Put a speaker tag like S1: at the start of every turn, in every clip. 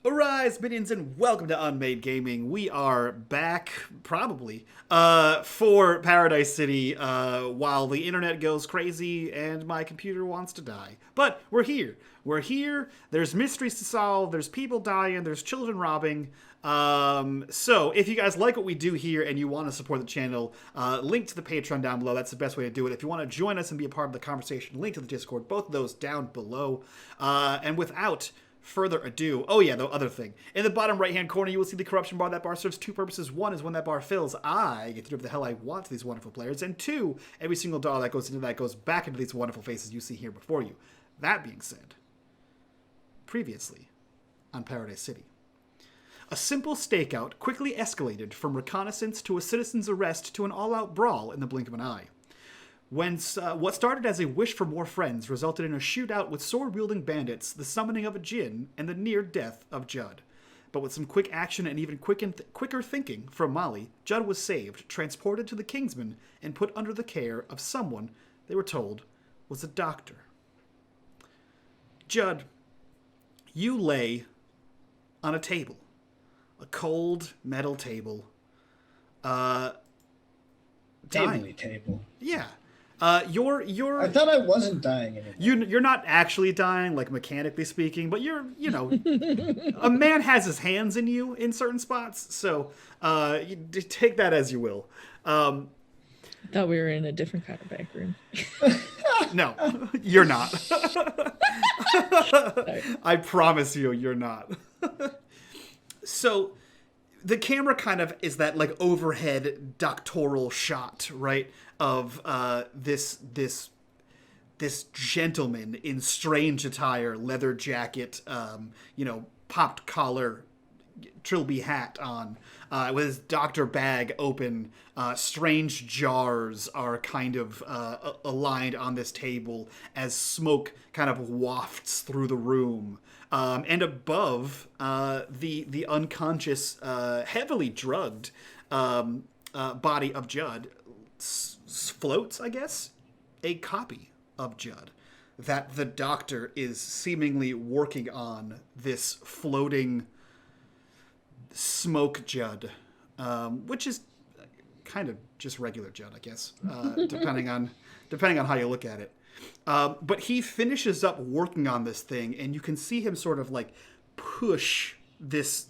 S1: Arise, minions, and welcome to unMadeGaming. We are back, probably, for Paradise City, while the internet goes crazy and my computer wants to die. But we're here. We're here. There's mysteries to solve. There's people dying. There's children robbing. So if you guys like what we do here and you want to support the channel, link to the Patreon down below. That's the best way to do it. If you want to join us and be a part of the conversation, link to the Discord. Both of those down below. And without further ado, oh yeah, the other thing. In the bottom right-hand corner, you will see the corruption bar. That bar serves two purposes. One is when that bar fills, I get to do whatever the hell I want to these wonderful players. And two, every single dollar that goes into that goes back into these wonderful faces you see here before you. That being said, previously on Paradise City, a simple stakeout quickly escalated from reconnaissance to a citizen's arrest to an all-out brawl in the blink of an eye. When what started as a wish for more friends resulted in a shootout with sword-wielding bandits, the summoning of a djinn, and the near death of Judd. But with some quick action and even quicker thinking from Molly, Judd was saved, transported to the Kingsman, and put under the care of someone they were told was a doctor. Judd, you lay on a table. A cold metal table.
S2: Tabley table.
S1: Yeah. You're.
S2: I thought I wasn't dying anymore.
S1: You're not actually dying, like mechanically speaking, but you're, a man has his hands in you in certain spots, so you take that as you will.
S3: I thought we were in a different kind of back room.
S1: No, you're not. I promise you're not. So the camera kind of is that like overhead doctoral shot, right, of this gentleman in strange attire, leather jacket, popped collar, trilby hat on, with his doctor bag open. Strange jars are kind of aligned on this table as smoke kind of wafts through the room. And above, the unconscious, heavily drugged body of Judd floats, I guess, a copy of Judd that the doctor is seemingly working on, this floating smoke Judd, which is kind of just regular Judd, I guess, depending on how you look at it. But he finishes up working on this thing, and you can see him sort of like push this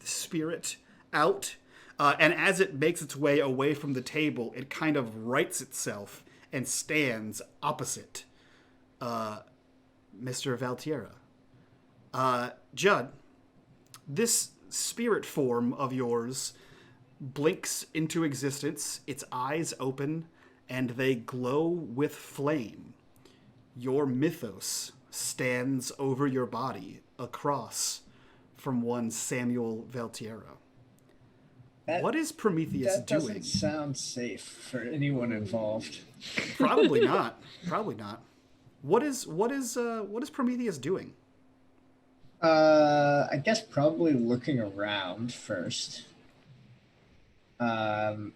S1: spirit out. And as it makes its way away from the table, it kind of rights itself and stands opposite Mr. Valtierra. Judd, this spirit form of yours blinks into existence, its eyes open, and they glow with flame. Your mythos stands over your body across from one Samuel Valtierra. What is Prometheus doing?
S2: That doesn't sound safe for anyone involved.
S1: Probably not. Probably not. What is Prometheus doing?
S2: I guess probably looking around first. And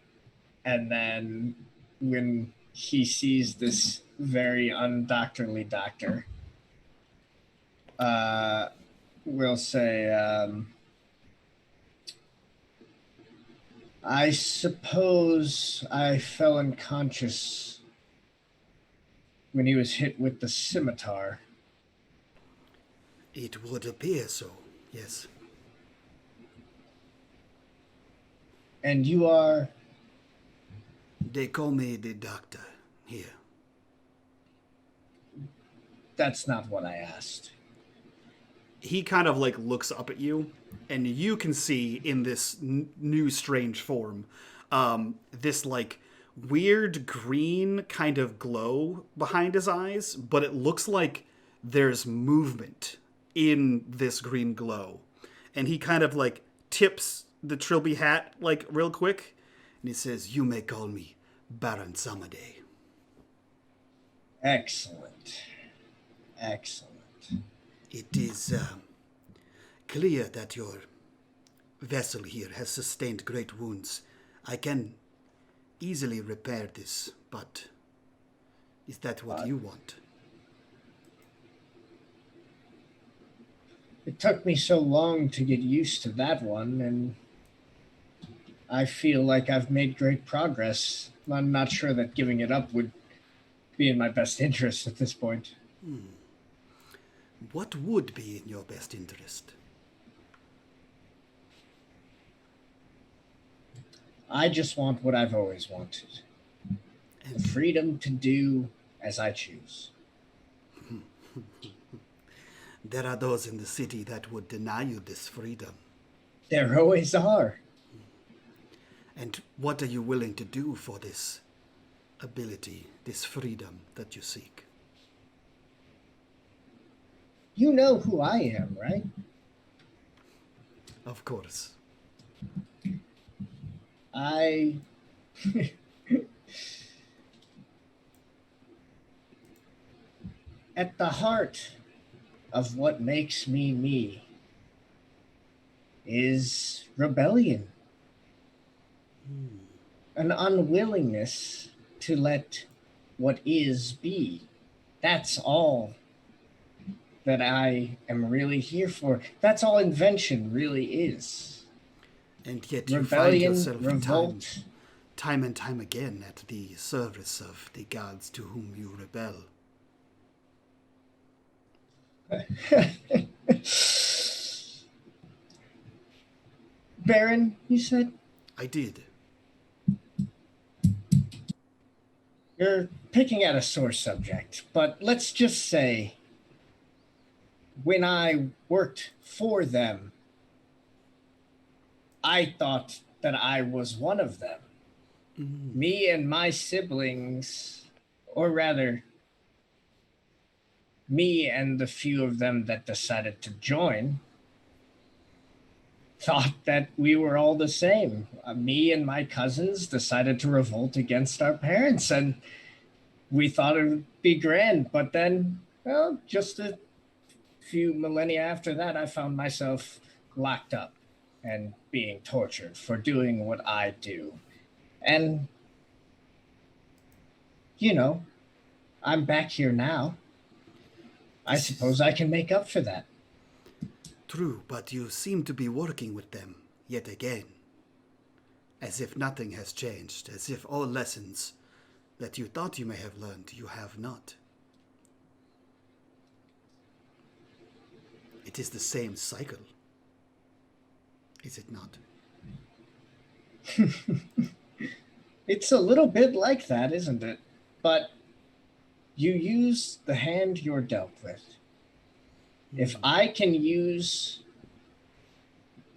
S2: then when he sees this very undoctorly doctor, we'll say, I suppose I fell unconscious when he was hit with the scimitar.
S4: It would appear so, yes.
S2: And you are?
S4: They call me the doctor here.
S2: That's not what I asked.
S1: He kind of like looks up at you, and you can see in this new strange form, this like weird green kind of glow behind his eyes, but it looks like there's movement in this green glow. And he kind of like tips the trilby hat like real quick, and he says, "You may call me Baron Samadeh."
S2: Excellent. Excellent.
S4: It is clear that your vessel here has sustained great wounds. I can easily repair this, but is that what you want?
S2: It took me so long to get used to that one, and I feel like I've made great progress. I'm not sure that giving it up would be in my best interest at this point.
S4: What would be in your best interest?
S2: I just want what I've always wanted. The
S4: And
S2: freedom to do as I choose.
S4: there are those in the city that would deny you this freedom.
S2: There always are.
S4: And what are you willing to do for this ability, this freedom that you seek?
S2: You know who I am, right?
S4: Of course.
S2: I. At the heart of what makes me me is rebellion. An unwillingness to let what is be. That's all that I am really here for. That's all invention really is.
S4: And yet you find
S2: Rebellion,
S4: yourself
S2: revolt.
S4: time and time again at the service of the gods to whom you rebel.
S2: Baron, you said?
S4: I did.
S2: You're picking at a sore subject, but let's just say when I worked for them, I thought that I was one of them. Me and my siblings, or rather, me and the few of them that decided to join, thought that we were all the same. Me and my cousins decided to revolt against our parents, and we thought it would be grand. But then, well, just a few millennia after that, I found myself locked up and being tortured for doing what I do. And, you know, I'm back here now. I suppose I can make up for that.
S4: True, but you seem to be working with them yet again. As if nothing has changed, as if all lessons that you thought you may have learned, you have not. It is the same cycle, is it not?
S2: It's a little bit like that, isn't it? But you use the hand you're dealt with. If I can use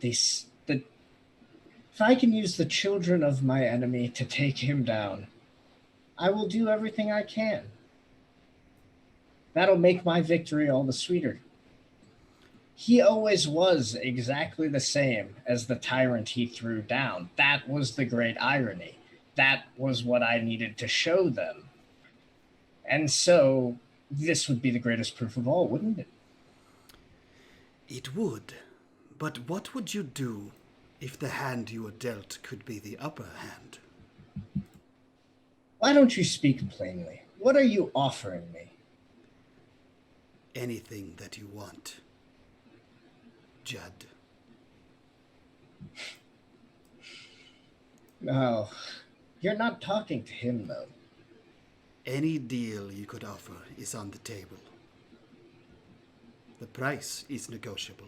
S2: if I can use the children of my enemy to take him down, I will do everything I can. That'll make my victory all the sweeter. He always was exactly the same as the tyrant he threw down. That was the great irony. That was what I needed to show them. And so this would be the greatest proof of all, wouldn't it?
S4: It would. But what would you do if the hand you were dealt could be the upper hand?
S2: Why don't you speak plainly? What are you offering me?
S4: Anything that you want, Judd.
S2: No, you're not talking to him, though.
S4: Any deal you could offer is on the table. The price is negotiable.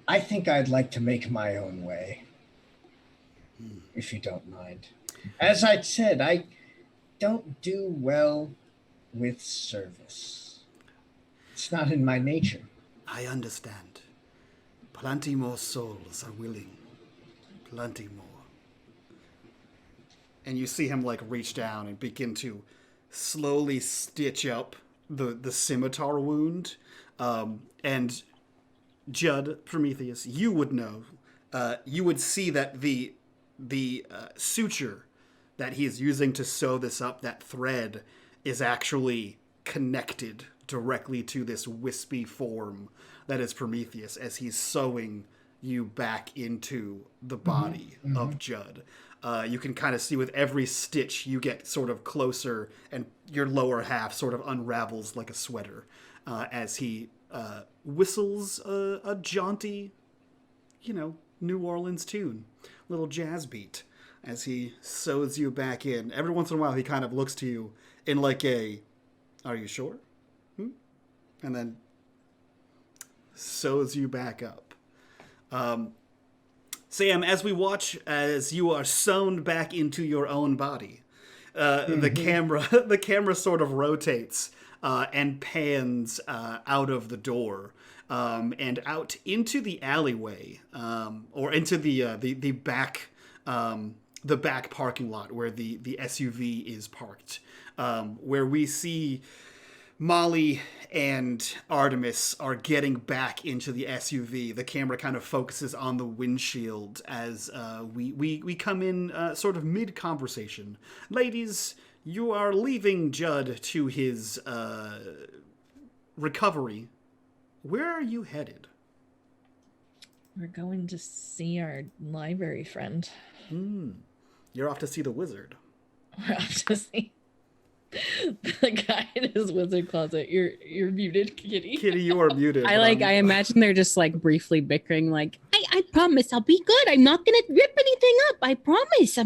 S2: I think I'd like to make my own way, if you don't mind. As I said, I don't do well with service. It's not in my nature.
S4: I understand. Plenty more souls are willing. Plenty more.
S1: And you see him like reach down and begin to slowly stitch up the scimitar wound. And Judd, Prometheus, you would know. You would see that the suture that he is using to sew this up, that thread, is actually connected directly to this wispy form that is Prometheus as he's sewing you back into the body of Judd. You can kind of see with every stitch you get sort of closer, and your lower half sort of unravels like a sweater as he whistles a jaunty, New Orleans tune, little jazz beat, as he sews you back in. Every once in a while, he kind of looks to you in like a, "Are you sure?" And then sews you back up. Sam, as we watch as you are sewn back into your own body, the camera sort of rotates and pans out of the door and out into the alleyway, or into the back parking lot where the SUV is parked, where we see Molly and Artemis are getting back into the SUV. The camera kind of focuses on the windshield as we come in sort of mid-conversation. Ladies, you are leaving Judd to his recovery. Where are you headed?
S3: We're going to see our library friend.
S1: You're off to see the wizard.
S3: We're off to see the guy in his wizard closet. You're muted, Kitty.
S1: Kitty, you are muted.
S5: I imagine they're just like briefly bickering, like, I promise I'll be good. I'm not gonna rip anything up. I promise.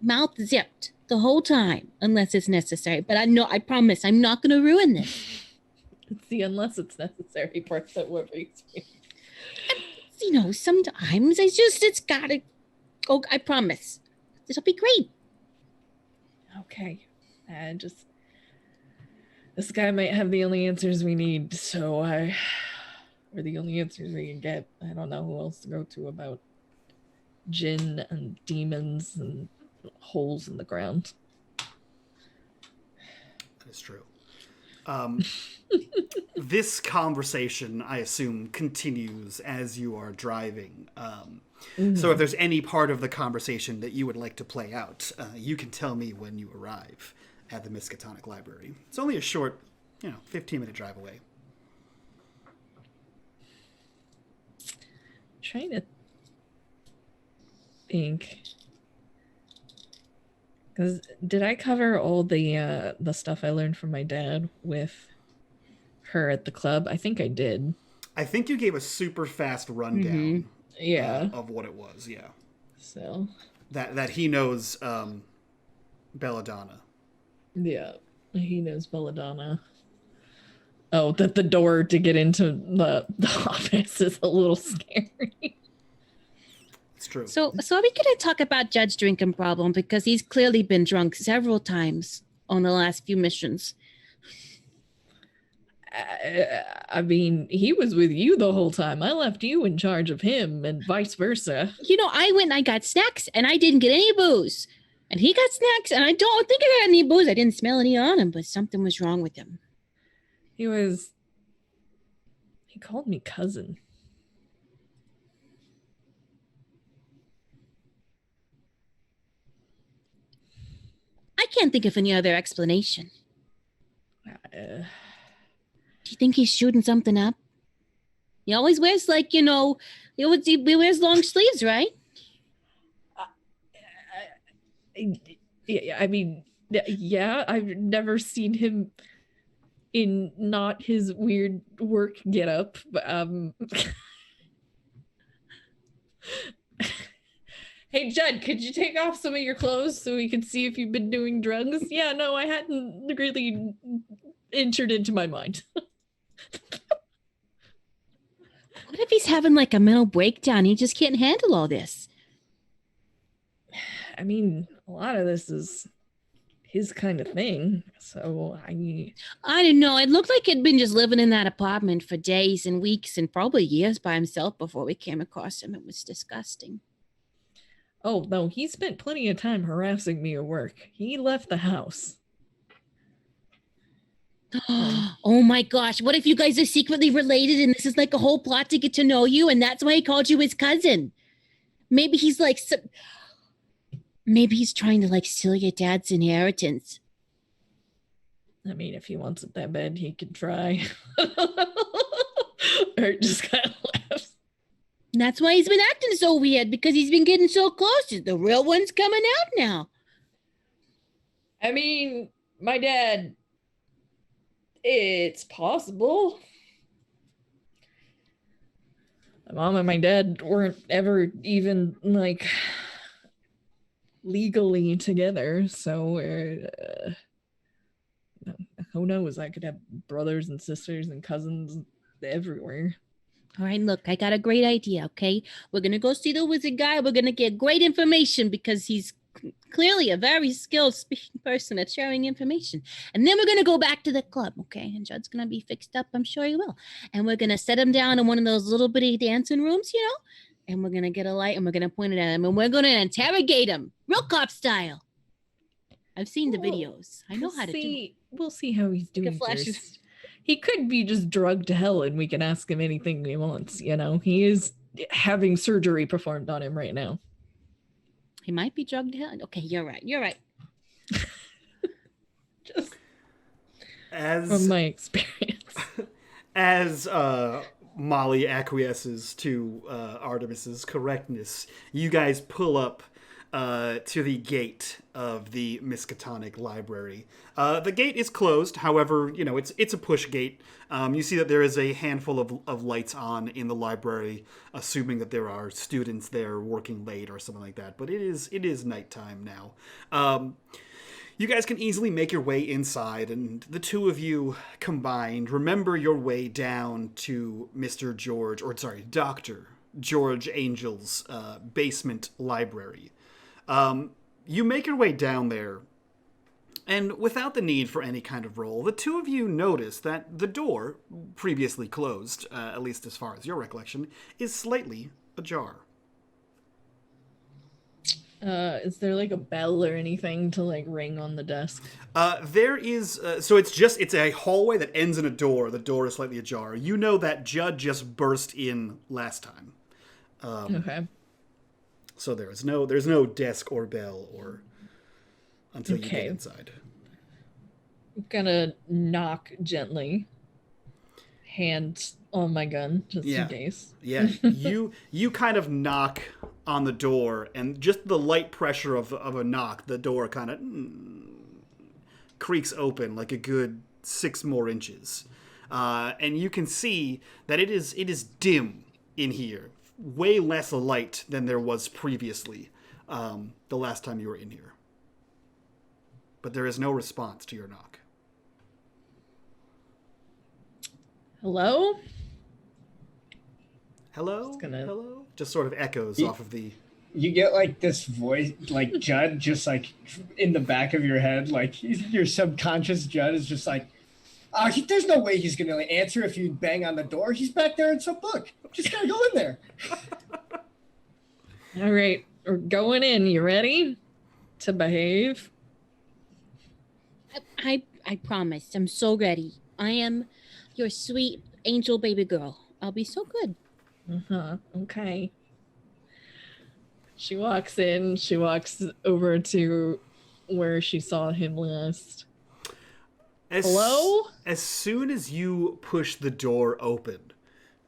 S5: Mouth zipped the whole time, unless it's necessary. But I promise I'm not gonna ruin this.
S3: It's the unless it's necessary part that worries me.
S5: Sometimes it's gotta. Oh, I promise. This'll be great.
S3: Okay. This guy might have the only answers we need, or the only answers we can get. I don't know who else to go to about djinn and demons and holes in the ground.
S1: That is true. This conversation, I assume, continues as you are driving. So if there's any part of the conversation that you would like to play out, you can tell me when you arrive at the Miskatonic Library. It's only a short, 15-minute drive away.
S3: Trying to think. Because did I cover all the stuff I learned from my dad with her at the club? I think I did.
S1: I think you gave a super fast rundown of what it was, yeah.
S3: So
S1: that he knows Belladonna.
S3: Yeah, he knows Belladonna. Oh, that the door to get into the office is a little scary.
S1: It's true.
S5: So are we going to talk about Judd's drinking problem? Because he's clearly been drunk several times on the last few missions.
S3: I mean, he was with you the whole time. I left you in charge of him and vice versa.
S5: I went and I got snacks and I didn't get any booze. And he got snacks and I don't think I got any booze. I didn't smell any on him, but something was wrong with him.
S3: He called me cousin.
S5: I can't think of any other explanation. Do you think he's shooting something up? He always wears he wears long sleeves, right?
S3: I mean, yeah, I've never seen him in not his weird work getup. Hey, Judd, could you take off some of your clothes so we can see if you've been doing drugs? Yeah, no, I hadn't really entered into my mind.
S5: What if he's having like a mental breakdown? He just can't handle all this.
S3: I mean, a lot of this is his kind of thing. So I
S5: don't know. It looked like he'd been just living in that apartment for days and weeks and probably years by himself before we came across him. It was disgusting.
S3: Oh, no, he spent plenty of time harassing me at work. He left the house.
S5: Oh my gosh, what if you guys are secretly related and this is like a whole plot to get to know you and that's why he called you his cousin? Maybe he's like maybe he's trying to like steal your dad's inheritance.
S3: I mean, if he wants it that bad, he could try. Or just kind of laughs.
S5: And that's why he's been acting so weird, because he's been getting so close. The real one's coming out now.
S3: I mean, my dad, it's possible. My mom and my dad weren't ever even, like, legally together, so who knows? I could have brothers and sisters and cousins everywhere.
S5: All right, look, I got a great idea, okay? We're going to go see the wizard guy. We're going to get great information because he's clearly a very skilled speaking person at sharing information. And then we're going to go back to the club, okay? And Judd's going to be fixed up. I'm sure he will. And we're going to set him down in one of those little bitty dancing rooms, you know? And we're going to get a light and we're going to point it at him. And we're going to interrogate him, real cop style. I've seen the videos. I know how to do it.
S3: We'll see how he's doing
S5: flashes.
S3: first. He could be just drugged to hell and we can ask him anything he wants, you know? He is having surgery performed on him right now.
S5: He might be drugged to hell. Okay, you're right. You're right.
S3: Just
S1: As
S3: from my experience.
S1: As Molly acquiesces to Artemis's correctness, you guys pull up to the gate of the Miskatonic Library. The gate is closed, however, you know, it's a push gate. You see that there is a handful of lights on in the library, assuming that there are students there working late or something like that, but it is nighttime now. You guys can easily make your way inside, and the two of you combined remember your way down to Dr. George Angel's basement library. You make your way down there, and without the need for any kind of roll, the two of you notice that the door, previously closed, at least as far as your recollection, is slightly ajar.
S3: Is there like a bell or anything to like ring on the desk?
S1: There is, so it's a hallway that ends in a door. The door is slightly ajar. You know that Judd just burst in last time.
S3: Okay.
S1: So there's no desk or bell or until you get inside.
S3: I'm gonna knock gently. Hand on my gun, just in case.
S1: Yeah. You kind of knock on the door, and just the light pressure of a knock, the door kind of creaks open like a good 6 more inches. And you can see that it is dim in here. Way less light than there was previously the last time you were in here. But there is no response to your knock.
S3: Hello?
S1: Hello? Hello? Just sort of echoes off of the...
S2: You get like this voice, like Judd, just like in the back of your head, like your subconscious Judd is just like, there's no way he's going to answer if you bang on the door. He's back there in some book. Just got to go in there.
S3: All right, we're going in. You ready to behave?
S5: I promise. I'm so ready. I am your sweet angel baby girl. I'll be so good.
S3: Okay. She walks in. She walks over to where she saw him last. Hello?
S1: As soon as you push the door open,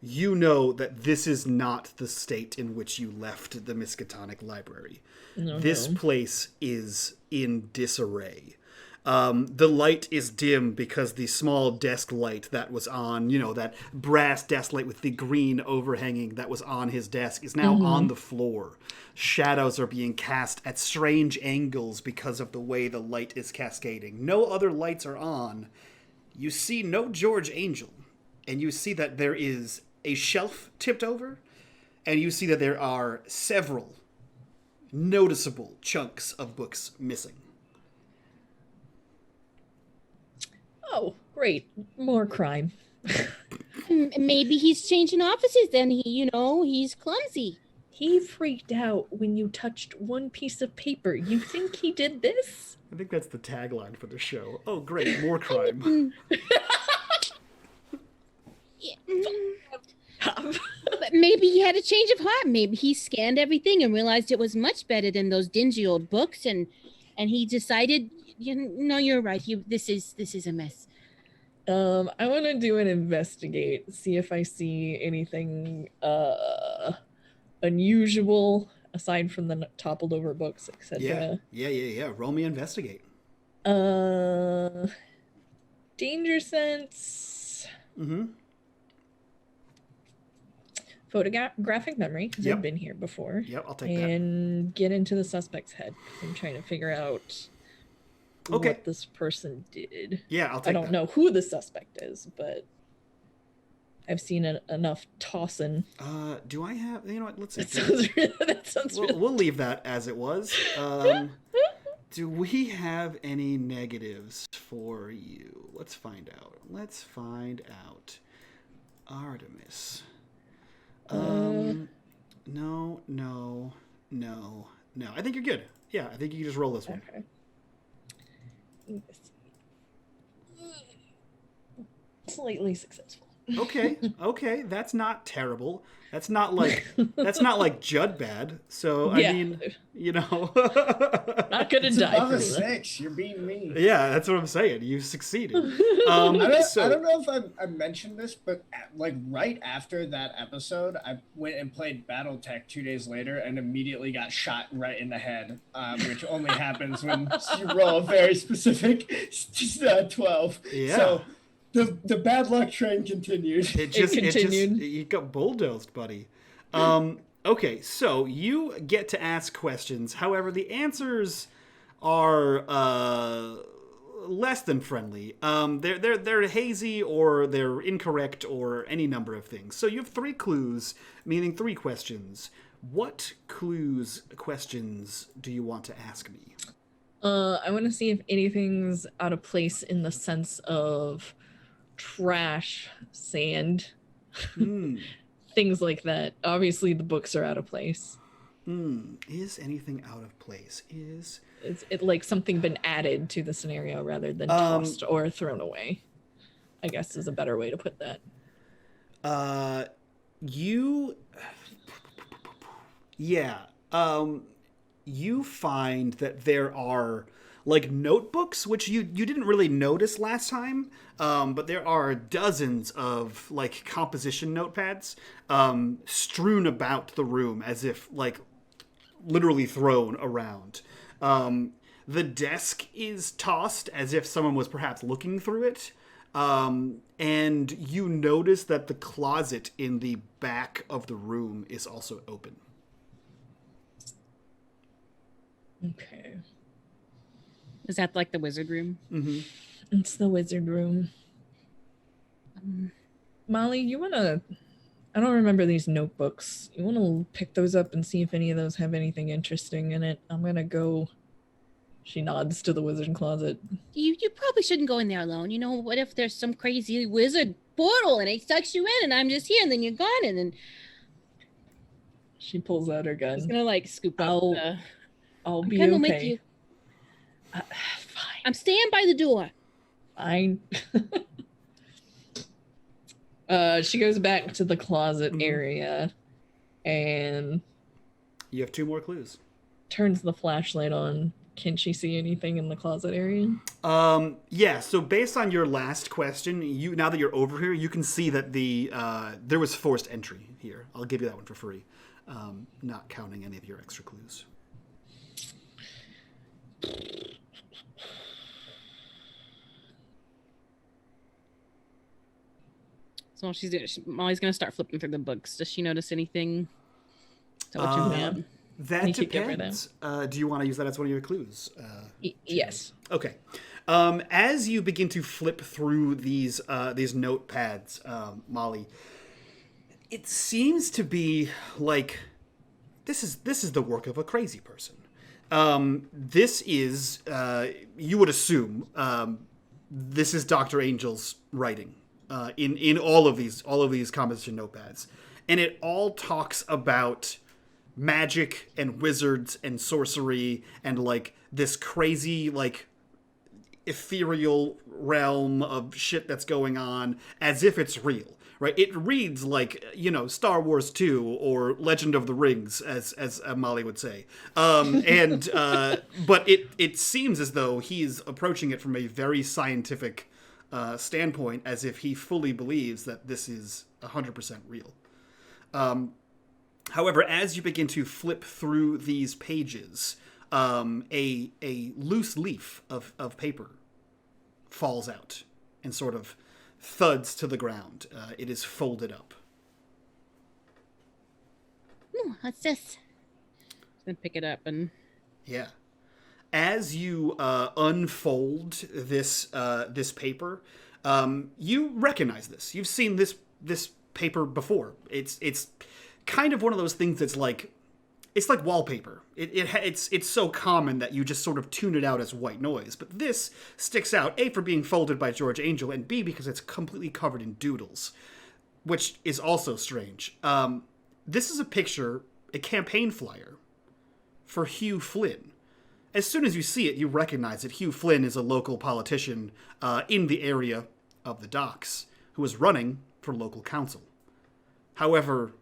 S1: you know that this is not the state in which you left the Miskatonic Library. This place is in disarray. The light is dim because the small desk light that was on, that brass desk light with the green overhanging that was on his desk is now on the floor. Shadows are being cast at strange angles because of the way the light is cascading. No other lights are on. You see no George Angel, and you see that there is a shelf tipped over, and you see that there are several noticeable chunks of books missing.
S3: Oh, great. More crime.
S5: Maybe he's changing offices then. He's clumsy.
S3: He freaked out when you touched one piece of paper. You think he did this?
S1: I think that's the tagline for the show. Oh, great. More crime.
S5: But maybe he had a change of heart. Maybe he scanned everything and realized it was much better than those dingy old books, and he decided, you're right. This is a mess.
S3: I want to do an investigate, see if I see anything unusual aside from the toppled over books, etc.
S1: Yeah. Roll me investigate.
S3: Danger sense,
S1: Mm-hmm.
S3: photographic memory, because
S1: Yep.
S3: I've been here before.
S1: Yep, I'll take that.
S3: And get into the suspect's head, because I'm trying to figure out
S1: Okay.
S3: what this person did.
S1: Yeah, I'll take
S3: I don't
S1: that.
S3: know who the suspect is, but I've seen enough tossing.
S1: Do I have? You know what? Let's see.
S3: That sounds really.
S1: We'll leave that as it was. Do we have any negatives for you? Let's find out. Artemis. No. I think you're good. Yeah, I think you can just roll this one.
S3: Okay. Slightly successful.
S1: Okay, that's not terrible. That's not like Judd bad. So I mean, you know,
S3: not gonna
S2: It's
S3: die.
S2: above a
S3: from that.
S2: 6. You're being mean.
S1: Yeah, that's what I'm saying. You succeeded.
S2: I don't know if I mentioned this, but like right after that episode, I went and played BattleTech 2 days later and immediately got shot right in the head, which only happens when you roll a very specific 12.
S1: Yeah.
S2: So the bad luck train continued.
S1: It
S3: continued.
S1: you got bulldozed, buddy. Okay, so you get to ask questions. However, the answers are less than friendly. They're hazy, or they're incorrect, or any number of things. So you have 3 clues, meaning 3 questions. What questions do you want to ask me?
S3: I want to see if anything's out of place in the sense of trash, sand, things like that. Obviously, the books are out of place.
S1: Is anything out of place? Is
S3: it like something been added to the scenario rather than tossed or thrown away? I guess is a better way to put that.
S1: You find that there are like notebooks, which you didn't really notice last time, but there are dozens of like composition notepads strewn about the room as if like literally thrown around. The desk is tossed as if someone was perhaps looking through it. And you notice that the closet in the back of the room is also open.
S3: Okay.
S5: Is that like the wizard room?
S1: Mm-hmm.
S3: It's the wizard room. Molly, you want to... I don't remember these notebooks. You want to pick those up and see if any of those have anything interesting in it? I'm going to go... She nods to the wizard closet.
S5: You probably shouldn't go in there alone. You know, what if there's some crazy wizard portal and it sucks you in and I'm just here and then you're gone and then...
S3: She pulls out her gun.
S5: She's going to like scoop out the...
S3: I'll
S5: I'm
S3: be
S5: coming
S3: okay.
S5: with you.
S3: Fine.
S5: I'm staying by the door.
S3: Fine. She goes back to the closet area and
S1: You have 2 more clues.
S3: turns the flashlight on. Can she see anything in the closet area?
S1: Yeah, so based on your last question, now that you're over here, you can see that there was forced entry here. I'll give you that one for free, not counting any of your extra clues.
S5: So while she's doing it, Molly's going to start flipping through the books. Does she notice anything? Is that what you want?
S1: That
S3: You keep going
S1: depends. Do you want to use that as one of your clues?
S3: Yes.
S1: Okay. As you begin to flip through these notepads, Molly, it seems to be like this is the work of a crazy person. This is you would assume this is Dr. Angel's writing in all of these composition notepads, and it all talks about magic and wizards and sorcery and like this crazy like ethereal realm of shit that's going on as if it's real, right? It reads like, you know, Star Wars 2 or Legend of the Rings, as Molly would say. But it seems as though he's approaching it from a very scientific standpoint, as if he fully believes that this is 100% real. However, as you begin to flip through these pages, a loose leaf of paper falls out and sort of thuds to the ground. It is folded up.
S5: What's this?
S6: Then pick it up and
S1: Yeah. As you unfold this paper, you recognize this. You've seen this paper before. It's kind of one of those things that's like, it's like wallpaper. It's so common that you just sort of tune it out as white noise. But this sticks out, A, for being folded by George Angel, and B, because it's completely covered in doodles, which is also strange. This is a picture, a campaign flyer for Hugh Flynn. As soon as you see it, you recognize that Hugh Flynn is a local politician in the area of the docks who is running for local council. However,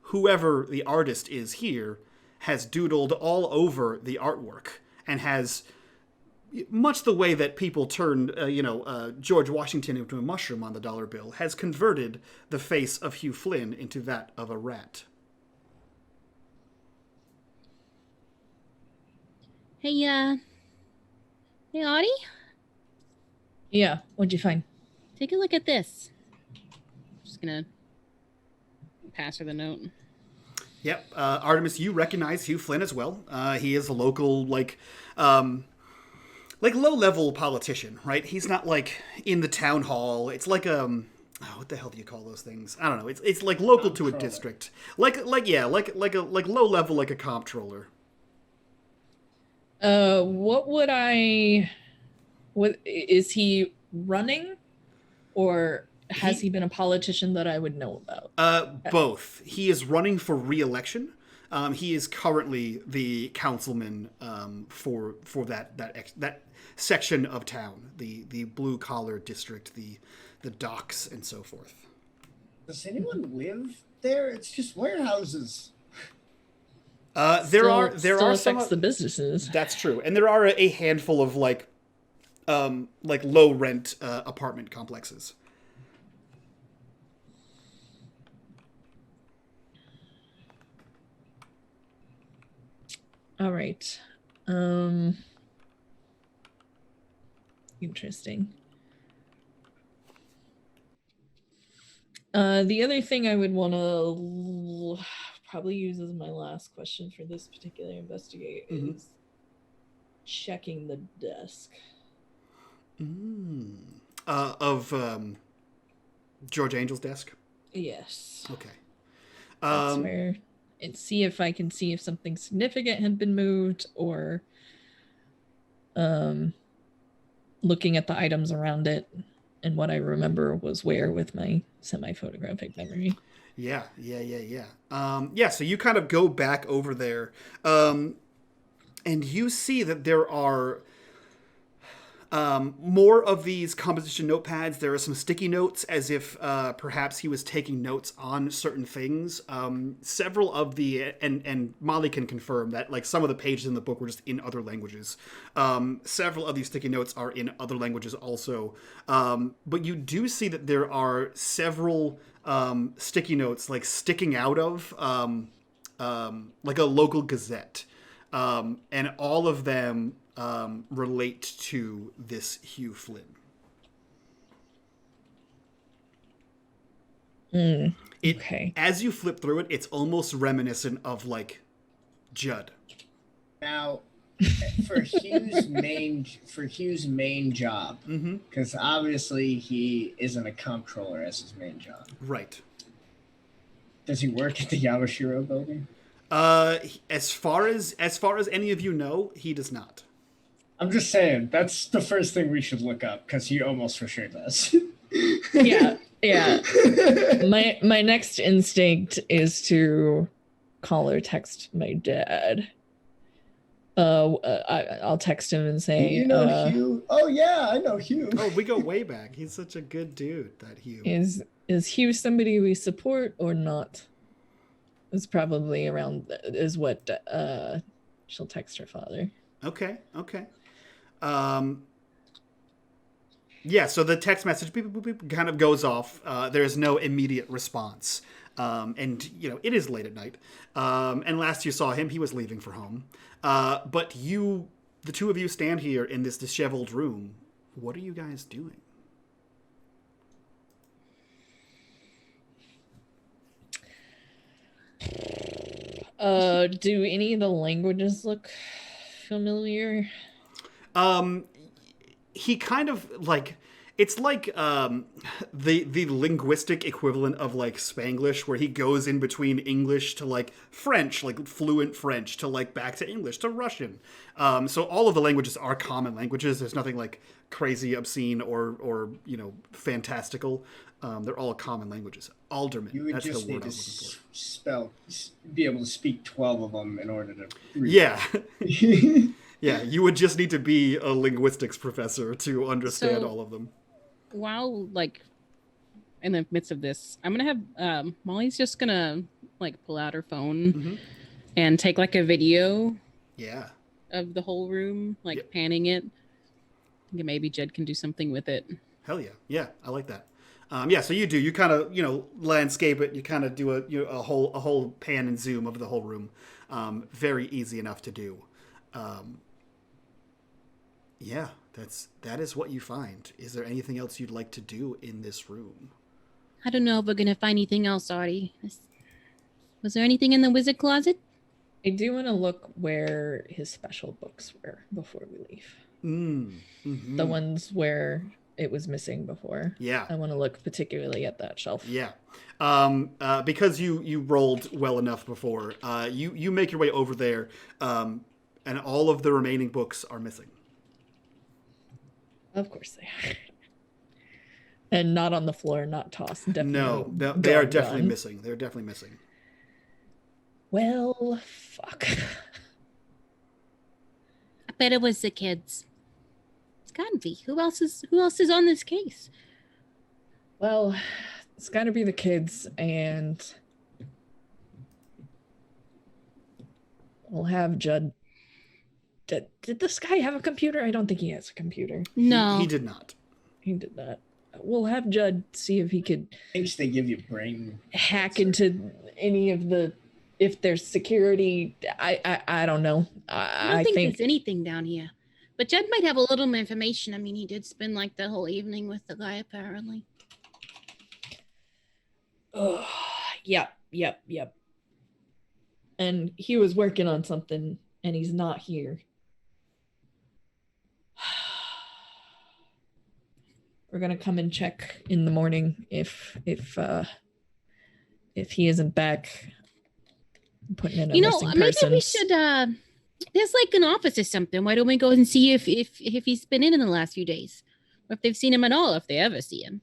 S1: whoever the artist is here has doodled all over the artwork and has, much the way that people turned, George Washington into a mushroom on the dollar bill, has converted the face of Hugh Flynn into that of a rat.
S5: Hey, Audie?
S3: Yeah, what'd you find?
S5: Take a look at this.
S6: just gonna pass her the note.
S1: Yep, Artemis, you recognize Hugh Flynn as well. He is a local, low-level politician, right? He's not, in the town hall. It's like, what the hell do you call those things? I don't know. It's like local to a district. Like low level, like a comptroller.
S3: What is he running, or has he been a politician that I would know about?
S1: Both. He is running for re-election. He is currently the councilman for that section of town, the blue collar district, the docks, and so forth.
S2: Does anyone live there? It's just warehouses.
S1: There are some
S3: affects the businesses.
S1: That's true, and there are a handful of low rent apartment complexes.
S3: All right. Interesting. The other thing I would want to probably use as my last question for this particular investigate is checking the desk.
S1: Of George Angel's desk?
S3: Yes.
S1: Okay.
S3: That's where, and see if I can see if something significant had been moved, or looking at the items around it and what I remember was where with my semi-photographic memory.
S1: Yeah. So you kind of go back over there, and you see that there are more of these composition notepads. There are some sticky notes, as if perhaps he was taking notes on certain things. Several of the, and Molly can confirm that some of the pages in the book were just in other languages. Several of these sticky notes are in other languages also. But you do see that there are several sticky notes sticking out of a local gazette. And all of them relate to this Hugh Flynn.
S3: Okay.
S1: As you flip through it, it's almost reminiscent of Judd.
S2: Now, for Hugh's main job, because obviously he isn't a comptroller as his main job.
S1: Right.
S2: Does he work at the Yamashiro building?
S1: As far as any of you know, he does not.
S2: I'm just saying, that's the first thing we should look up, because he almost for sure does.
S3: Yeah. My next instinct is to call or text my dad. I'll text him and say,
S2: you know Hugh? Oh yeah, I know Hugh.
S1: Oh, we go way back. He's such a good dude, that Hugh.
S3: Is Hugh somebody we support or not? It's probably around is what she'll text her father.
S1: Okay. Yeah, so the text message beep, beep, beep, kind of goes off. There's no immediate response. And, it is late at night. And last you saw him, he was leaving for home. But the two of you stand here in this disheveled room. What are you guys doing?
S3: Do any of the languages look familiar?
S1: He kind of it's like the linguistic equivalent of Spanglish, where he goes in between English to French, fluent French, to back to English to Russian. So all of the languages are common languages. There's nothing crazy, obscene, or fantastical. They're all common languages. Alderman.
S2: You would
S1: that's
S2: just
S1: the word
S2: need
S1: I was
S2: to be able to speak 12 of them in order to read.
S1: Yeah. Yeah, you would just need to be a linguistics professor to understand all of them.
S6: While in the midst of this, I'm gonna have Molly's just gonna pull out her phone and take a video of the whole room, panning it. I think maybe Jed can do something with it.
S1: Hell yeah. Yeah, I like that. So you kind of, landscape it. You kind of do a whole pan and zoom of the whole room. Very easy enough to do. Yeah, that is what you find. Is there anything else you'd like to do in this room?
S5: I don't know if we're going to find anything else, Artie. Was there anything in the wizard closet?
S3: I do want to look where his special books were before we leave.
S1: Mm-hmm.
S3: The ones where it was missing before.
S1: Yeah.
S3: I want to look particularly at that shelf.
S1: Yeah. Because you rolled well enough before, you make your way over there, and all of the remaining books are missing.
S3: Of course they are. And not on the floor, not tossed. Definitely
S1: No, they are definitely missing. They're definitely missing.
S3: Well, fuck.
S5: I bet it was the kids. It's gotta be. Who else is on this case?
S3: Well, it's gotta be the kids, and we'll have Judd. Did this guy have a computer? I don't think he has a computer.
S5: No.
S1: He did not.
S3: He did not. We'll have Judd see if he could
S2: Thinks they give you brain
S3: hack into any of the, if there's security. I don't know.
S5: I don't think there's anything down here. But Judd might have a little more information. I mean, he did spend the whole evening with the guy, apparently.
S3: Oh, yep. And he was working on something, and he's not here. We're gonna come and check in the morning if he isn't back. I'm putting in a missing person.
S5: Maybe we should. There's an office or something. Why don't we go and see if he's been in the last few days, or if they've seen him at all, if they ever see him.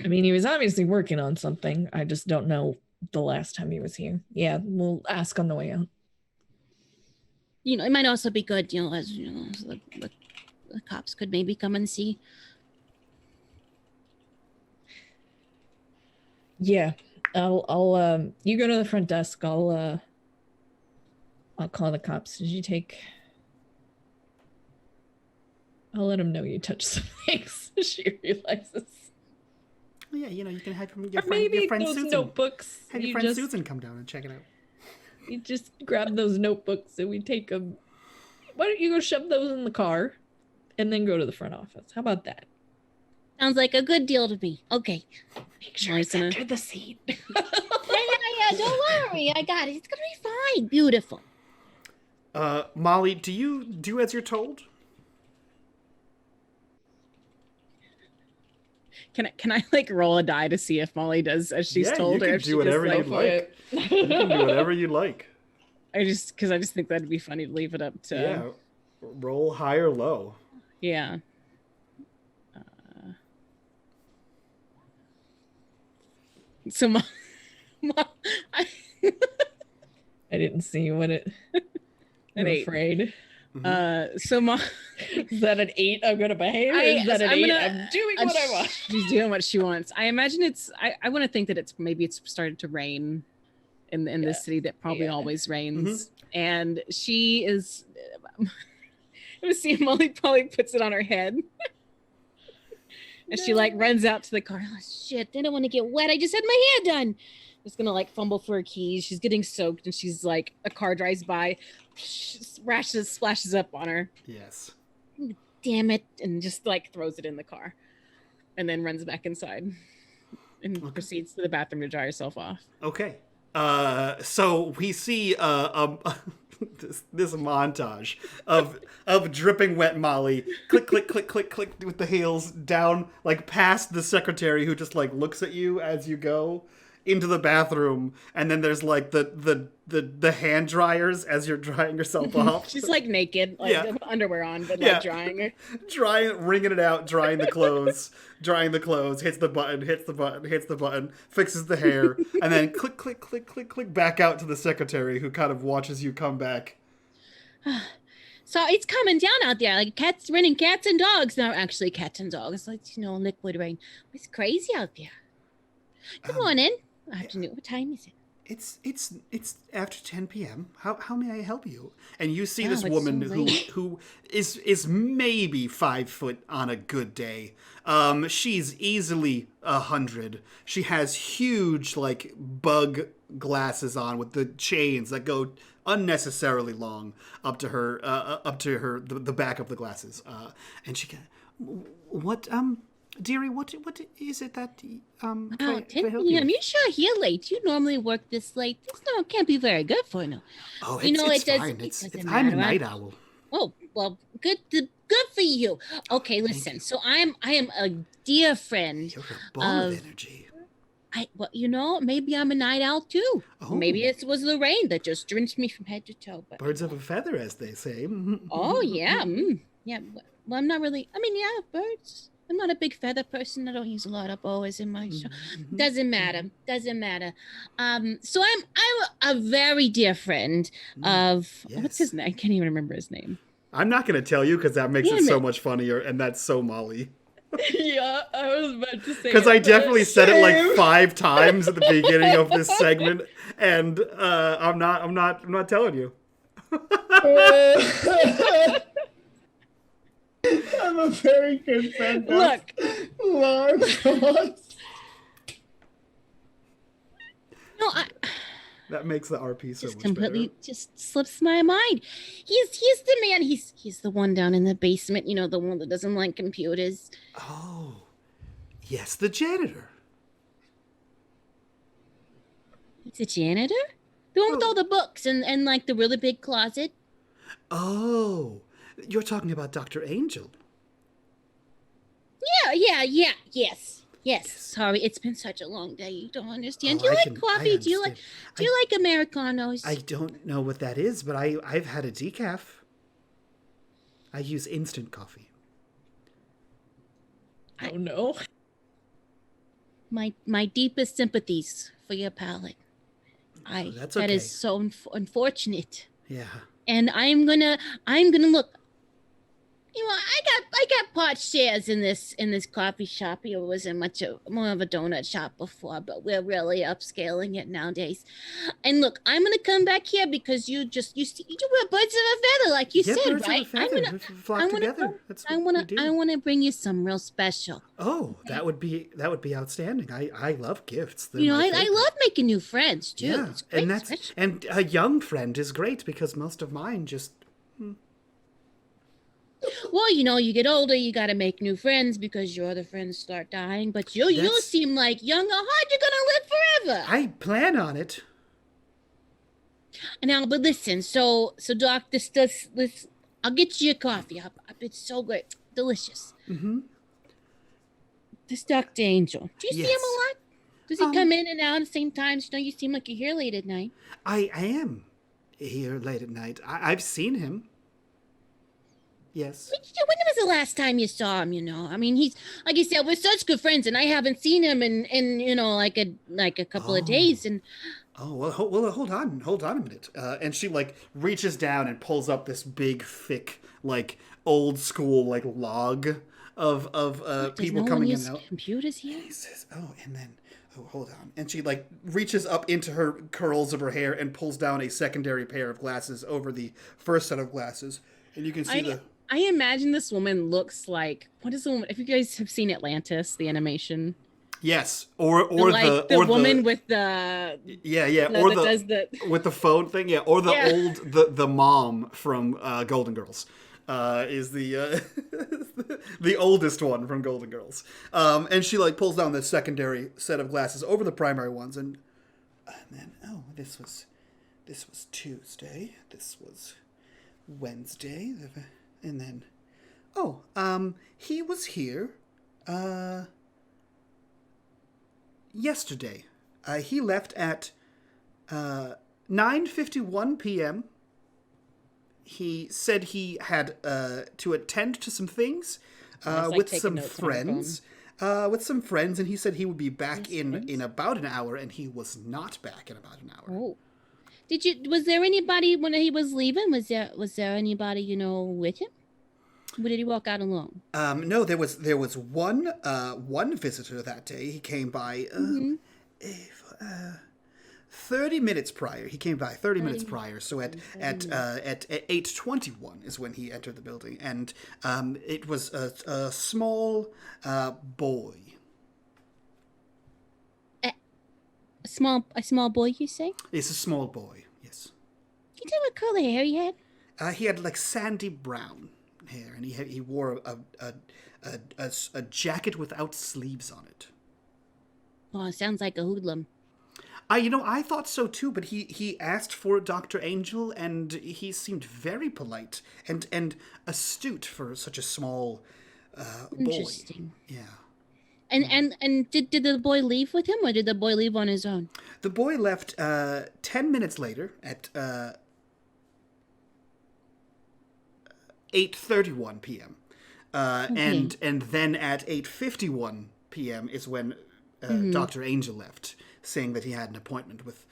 S3: I mean, he was obviously working on something. I just don't know the last time he was here. Yeah, we'll ask on the way out.
S5: It might also be good, as the cops could maybe come and see.
S3: Yeah, I'll you go to the front desk. I'll call the cops. Did you take? I'll let him know you touched some things. She realizes.
S1: Well, yeah, you can have your friend
S3: those
S1: Susan.
S3: Notebooks.
S1: Have your friend Susan come down and check it out.
S3: You just grab those notebooks and we take them. Why don't you go shove those in the car and then go to the front office? How about that?
S5: Sounds like a good deal to me. Okay.
S3: Make sure it's under the seat.
S5: Yeah, don't worry. I got it. It's going to be fine. Beautiful.
S1: Molly, do you do as you're told?
S6: Can I roll a die to see if Molly does as she's told,
S1: you
S6: or
S1: can
S6: if
S1: do
S6: she
S1: whatever
S6: just
S1: you'd like. You can do whatever you'd like.
S6: I just think that'd be funny to leave it up to.
S1: Yeah, roll high or low.
S6: Yeah. So,
S3: I didn't see what it. I'm afraid.
S6: So
S3: is that an 8? I'm gonna behave. Is that an 8? I'm doing what I want.
S6: She's doing what she wants. I imagine it's. I want to think that it's started to rain in this city that probably always rains, and she is. I was seeing Molly probably puts it on her head, And she like runs out to the car. Oh, shit, I don't want to get wet. I just had my hair done. Just gonna like fumble for her keys. She's getting soaked, and she's like, a car drives by, splashes up on her.
S1: Yes.
S6: Damn it! And just like throws it in the car, and then runs back inside, and proceeds to the bathroom to dry herself off.
S1: Okay. So we see this montage of dripping wet Molly click click click click click with the heels down like past the secretary who just like looks at you as you go into the bathroom, and then there's like the hand dryers as you're drying yourself off.
S6: She's like naked, like underwear on, but like drying her.
S1: Wringing it out, drying the clothes, hits the button, fixes the hair, and then click, click, click, click, click, back out to the secretary who kind of watches you come back.
S5: So it's coming down out there, like cats raining cats and dogs. No, actually cats and dogs, like, liquid rain. It's crazy out there. Good morning. Afternoon. What time is it?
S1: It's after 10 p.m. How may I help you? And you see this woman who is maybe 5 foot on a good day. She's easily 100. She has huge like bug glasses on with the chains that go unnecessarily long up to her the back of the glasses. And she dearie, what is it that
S5: 10 p.m. You're sure here late? You normally work this late. This can't be very good for you.
S1: Oh, it's fine. I'm a night owl.
S5: Oh, well, good for you. Okay, listen. So I am a dear friend.
S1: You're a ball of energy.
S5: Maybe I'm a night owl too.
S1: Oh.
S5: Maybe it was the rain that just drenched me from head to toe. But
S1: birds of a feather, as they say.
S5: Oh yeah, yeah. Well, I'm not really. I mean, yeah, birds. I'm not a big feather person. I don't use a lot of boas in my show. Doesn't matter. So I'm a very dear friend of what's his name? I can't even remember his name.
S1: I'm not going to tell you because that makes it so much funnier, and that's so Molly.
S3: Yeah, I was about to say
S1: because I definitely said it like 5 times at the beginning of this segment, and I'm not telling you.
S2: I'm a very good friend.
S6: Look,
S2: Lord.
S5: No,
S1: that makes the RP so
S5: just
S1: much
S5: completely
S1: better.
S5: just slips my mind. He's the man. He's the one down in the basement. The one that doesn't like computers.
S1: Oh, yes, the janitor.
S5: He's a janitor. The one with all the books and like the really big closet.
S1: Oh. You're talking about Dr. Angel.
S5: Yes. Sorry, it's been such a long day. You don't understand. Do you like coffee? Do you like Americanos?
S1: I don't know what that is, but I've had a decaf. I use instant coffee.
S3: Oh no.
S5: My deepest sympathies for your palate.
S1: That's okay.
S5: That is so unfortunate.
S1: Yeah.
S5: And I'm gonna look. I got pot shares in this coffee shop. It wasn't more of a donut shop before, but we're really upscaling it nowadays. And look, I'm gonna come back here because you were birds of a feather, like you said, right? I want to bring you some real special.
S1: Oh, that would be outstanding. I love gifts.
S5: I love making new friends too.
S1: Yeah,
S5: it's great,
S1: and a young friend is great because most of mine just.
S5: Well, you get older, you got to make new friends because your other friends start dying. But you seem like young at heart. You're gonna live forever.
S1: I plan on it.
S5: Now, but listen. So, Doc, this. I'll get you your coffee. It's so great, delicious.
S1: Mm-hmm.
S5: This Dr. Angel. Do you see him a lot? Does he come in and out at the same time? You seem like you're here late at night.
S1: I am here late at night. I've seen him. Yes.
S5: When was the last time you saw him? I mean, he's like I said, we're such good friends, and I haven't seen him in like a couple of days. And
S1: well, hold on a minute. And she like reaches down and pulls up this big, thick, like old school like log of people coming in and out.
S5: Computers here.
S1: He says, hold on. And she like reaches up into her curls of her hair and pulls down a secondary pair of glasses over the first set of glasses, and you can see
S6: I imagine this woman looks like, what is the woman? If you guys have seen Atlantis, the animation.
S1: Yes, or
S6: the
S1: or
S6: woman with the
S1: does the with the phone thing, or the mom from Golden Girls. Is the the oldest one from Golden Girls, and she like pulls down the secondary set of glasses over the primary ones, and then this was Tuesday, this was Wednesday, and then he was here yesterday. He left at 9:51 p.m. He said he had to attend to some things with some friends. And he said he would be back in about an hour, and he was not back in about an hour.
S5: Oh. Was there anybody when he was leaving? Was there anybody, with him? Or did he walk out alone?
S1: No, there was one visitor that day. He came by 30 minutes prior. He came by 30 minutes prior. So at 8:21 is when he entered the building, and it was a small boy.
S5: A small boy, you say?
S1: It's a small boy. Yes.
S5: Can you tell what color hair he had?
S1: He had like sandy brown hair, and he wore a jacket without sleeves on it.
S5: Oh, it sounds like a hoodlum.
S1: I thought so too, but he asked for Dr. Angel, and he seemed very polite and astute for such a small boy.
S5: Interesting.
S1: Yeah.
S5: And did the boy leave with him, or did the boy leave on his own?
S1: The boy left 10 minutes later at 8:31 p.m. And then at 8:51 p.m. is when Dr. Angel left, saying that he had an appointment with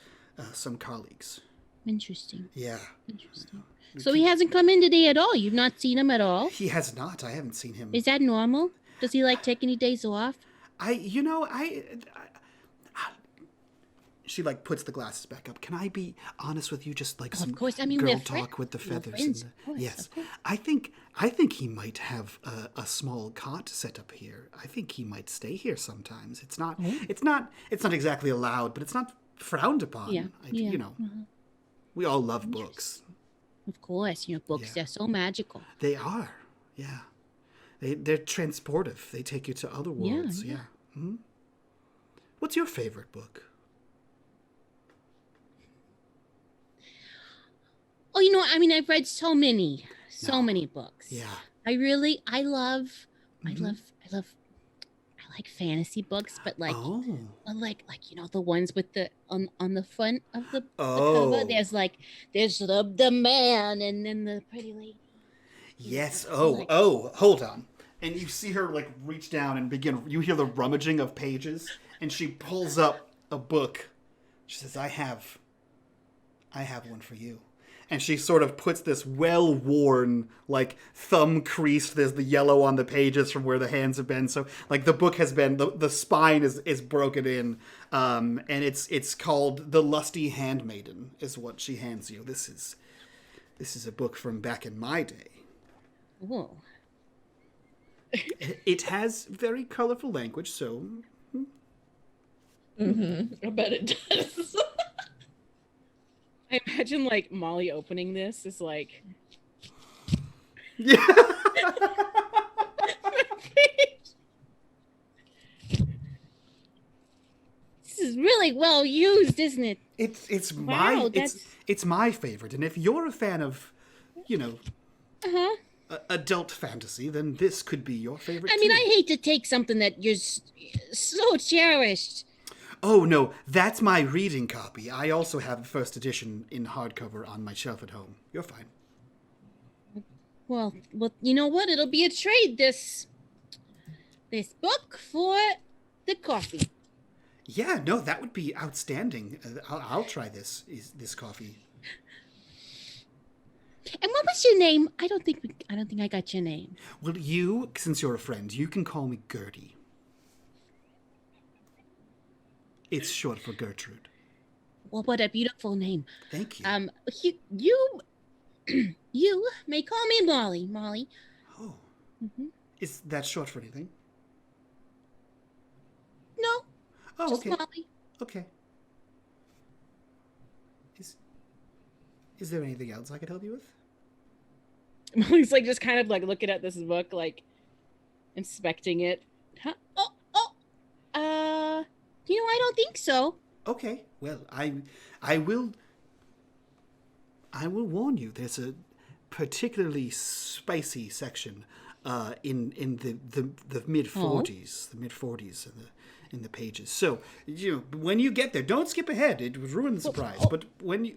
S1: some colleagues.
S5: Interesting.
S1: Yeah.
S5: Interesting. So he hasn't come in today at all? You've not seen him at all?
S1: He has not. I haven't seen him.
S5: Is that normal? Does he take any days off?
S1: She puts the glasses back up. Can I be honest with you? Just some
S5: of course. I mean,
S1: girl talk with the feathers.
S5: Friends, of course,
S1: yes,
S5: of course.
S1: I think he might have a small cot set up here. I think he might stay here sometimes. It's not exactly allowed, but it's not frowned upon.
S5: Yeah.
S1: We all love books.
S5: Of course, books, they're so magical.
S1: They are. Yeah. They're transportive. They take you to other worlds. Yeah. Mm-hmm. What's your favorite book?
S5: Oh, I've read so many books.
S1: Yeah.
S5: I like fantasy books, but the ones with the on the front of the cover. There's the man and then the pretty lady.
S1: Yes. Hold on. And you see her reach down and begin. You hear the rummaging of pages, and she pulls up a book. She says, "I have one for you." And she sort of puts this well-worn, thumb creased. There's the yellow on the pages from where the hands have been. So, the book has been, the spine is broken in. And it's called The Lusty Handmaiden, is what she hands you. This is a book from back in my day.
S5: Whoa.
S1: It has very colorful language, so...
S3: I bet it does.
S6: I imagine Molly opening this is
S1: Yeah.
S5: This is really well used, isn't it?
S1: It's
S5: Wow,
S1: it's my favorite, and if you're a fan of, adult fantasy, then this could be your favorite.
S5: I mean,
S1: too.
S5: I hate to take something that you're so cherished.
S1: Oh, no, that's my reading copy. I also have the first edition in hardcover on my shelf at home. You're fine.
S5: Well, you know what? It'll be a trade, this book for the coffee.
S1: Yeah, no, that would be outstanding. I'll try this coffee.
S5: And what was your name? I don't think I got your name.
S1: Well, you, since you're a friend, you can call me Gertie. It's short for Gertrude.
S5: Well, what a beautiful name.
S1: Thank you.
S5: You you may call me Molly. Molly.
S6: Mm-hmm.
S1: Is that short for anything?
S5: No,
S1: Oh,
S5: just
S1: okay.
S5: Molly.
S1: Okay. Is there anything else I could help you with?
S6: Molly's like just kind of like looking at this book, like inspecting it. Huh?
S5: I don't think so.
S1: Okay. Well, I will warn you. There's a particularly spicy section in the mid 40s, the mid 40s in the pages. So when you get there, don't skip ahead. It would ruin the surprise. But when you,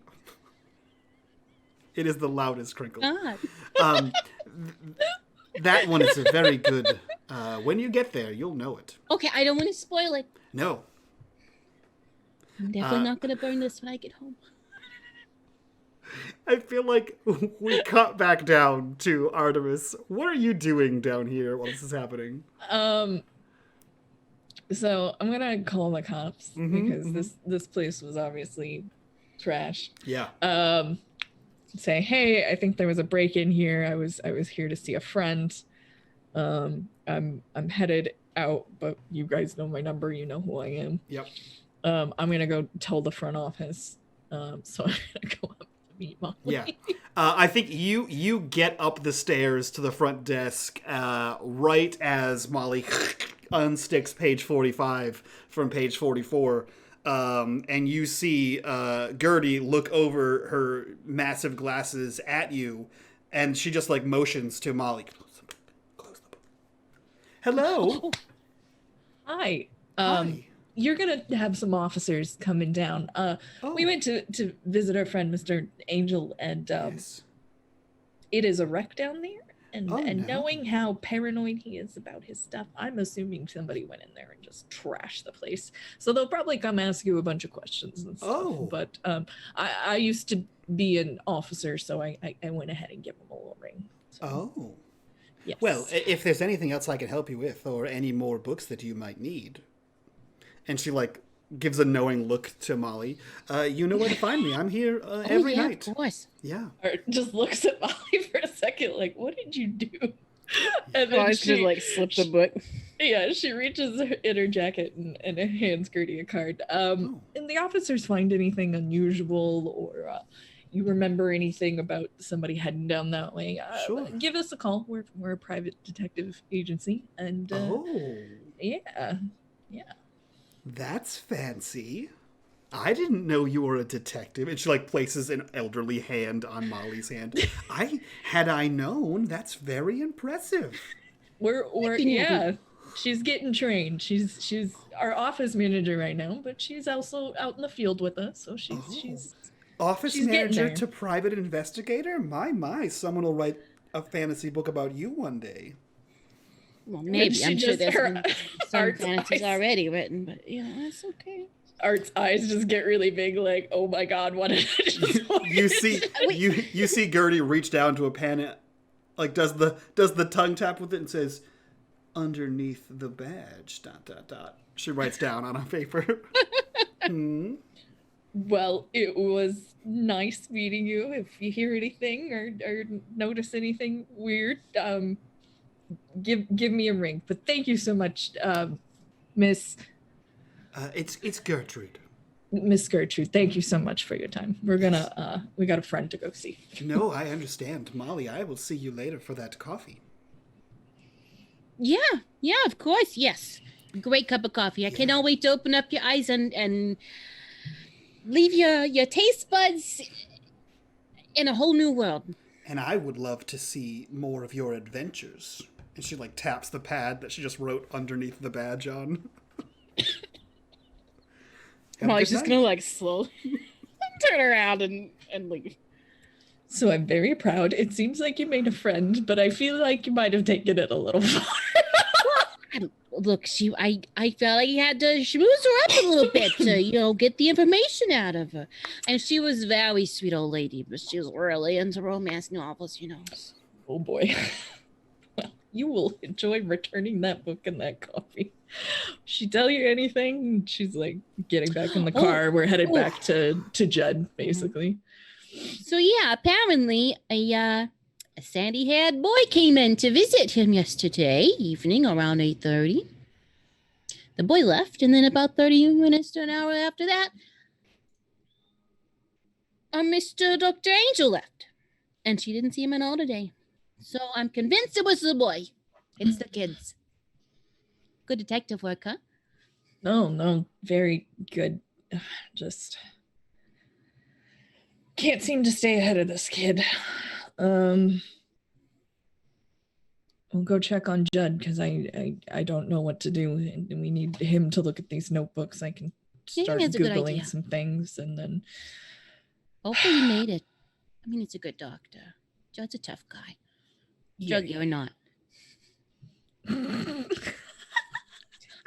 S1: it is the loudest crinkle.
S5: God.
S1: That one is a very good. When you get there, you'll know it.
S5: Okay, I don't want to spoil it.
S1: No.
S5: I'm definitely not going to burn this when I get home.
S1: I feel like we cut back down to Artemis. What are you doing down here while this is happening?
S3: So I'm gonna call the cops because this place was obviously trash.
S1: Yeah.
S3: Say, hey, I think there was a break-in here. I was here to see a friend. I'm headed out, but you guys know my number. You know who I am.
S1: Yep.
S3: I'm gonna go tell the front office. So I'm gonna go up to meet Molly.
S1: Yeah. I think you get up the stairs to the front desk right as Molly unsticks page 45 from page 44. And you see Gertie look over her massive glasses at you, and she just like motions to Molly. Close the book. Hello.
S3: Hi.
S1: Hi.
S3: You're gonna have some officers coming down. We went to visit our friend Mr. Angel, and
S1: Yes.
S3: it is a wreck down there. And
S1: Oh, no.
S3: knowing how paranoid he is about his stuff, I'm assuming somebody went in there and just trashed the place. So they'll probably come ask you a bunch of questions and stuff.
S1: Oh.
S3: But I used to be an officer, so I went ahead and gave him a little ring. So,
S1: Oh.
S3: yes.
S1: Well, if there's anything else I can help you with, or any more books that you might need, and she like gives a knowing look to Molly, you know where to find me. I'm here every night.
S5: Of course.
S1: Yeah.
S3: Or just looks at Molly for a second, like, what did you do? And
S6: I should like slip the book.
S3: Yeah, she reaches in her jacket and hands Gertie a card. And the officers find anything unusual, or you remember anything about somebody heading down that way,
S1: Sure.
S3: give us a call. We're a private detective agency, and yeah.
S1: That's fancy. I didn't know you were a detective. And she like places an elderly hand on Molly's hand. Had I known, that's very impressive.
S3: We're yeah. She's getting trained. She's our office manager right now, but she's also out in the field with us. So she's
S1: Office
S3: she's getting
S1: manager
S3: there.
S1: to private investigator? My, someone will write a fantasy book about you one day.
S5: Well, maybe.
S3: she
S5: I'm sure
S3: just-
S5: there's
S3: her-
S5: been some
S3: Art's
S5: fantasies
S3: eyes.
S5: already written, but it's okay.
S3: Art's eyes just get really big, like, oh my god, what did I just watch?
S1: You see you see Gertie reach down to a pen, like does the tongue tap with it and says, underneath the badge, ... She writes down on a paper.
S3: Well, it was nice meeting you. If you hear anything or notice anything weird, give me a ring. But thank you so much, Miss
S1: It's Gertrude.
S3: Gertrude. Thank you so much for your time. We're gonna we got a friend to go see.
S1: No, I understand. Molly, I will see you later for that coffee.
S5: Yeah, of course, yes. Great cup of coffee. I cannot wait to open up your eyes and leave your taste buds in a whole new world.
S1: And I would love to see more of your adventures. And she like taps the pad that she just wrote underneath the badge on.
S6: Molly's just gonna like slowly turn around and leave.
S3: So I'm very proud. It seems like you made a friend, but I feel like you might have taken it a little far.
S5: Look, I felt like you had to schmooze her up a little bit to, get the information out of her. And she was a very sweet old lady, but she was really into romance novels,
S3: Oh boy. Well, you will enjoy returning that book and that coffee. She tell you anything? She's like getting back in the car. We're headed back to Judd, basically.
S5: So yeah, apparently A sandy-haired boy came in to visit him yesterday evening around 8:30. The boy left, and then about 30 minutes to an hour after that, Mr. Dr. Angel left, and she didn't see him at all today. So I'm convinced it was the boy. It's the kids. Good detective work, huh?
S3: No, very good. Just can't seem to stay ahead of this kid. We'll go check on Judd because I don't know what to do, and we need him to look at these notebooks. I can start Googling some things, and then
S5: hopefully he made it. I mean, it's a good doctor. Judd's a tough guy.
S3: Yeah.
S5: Judd, you're not.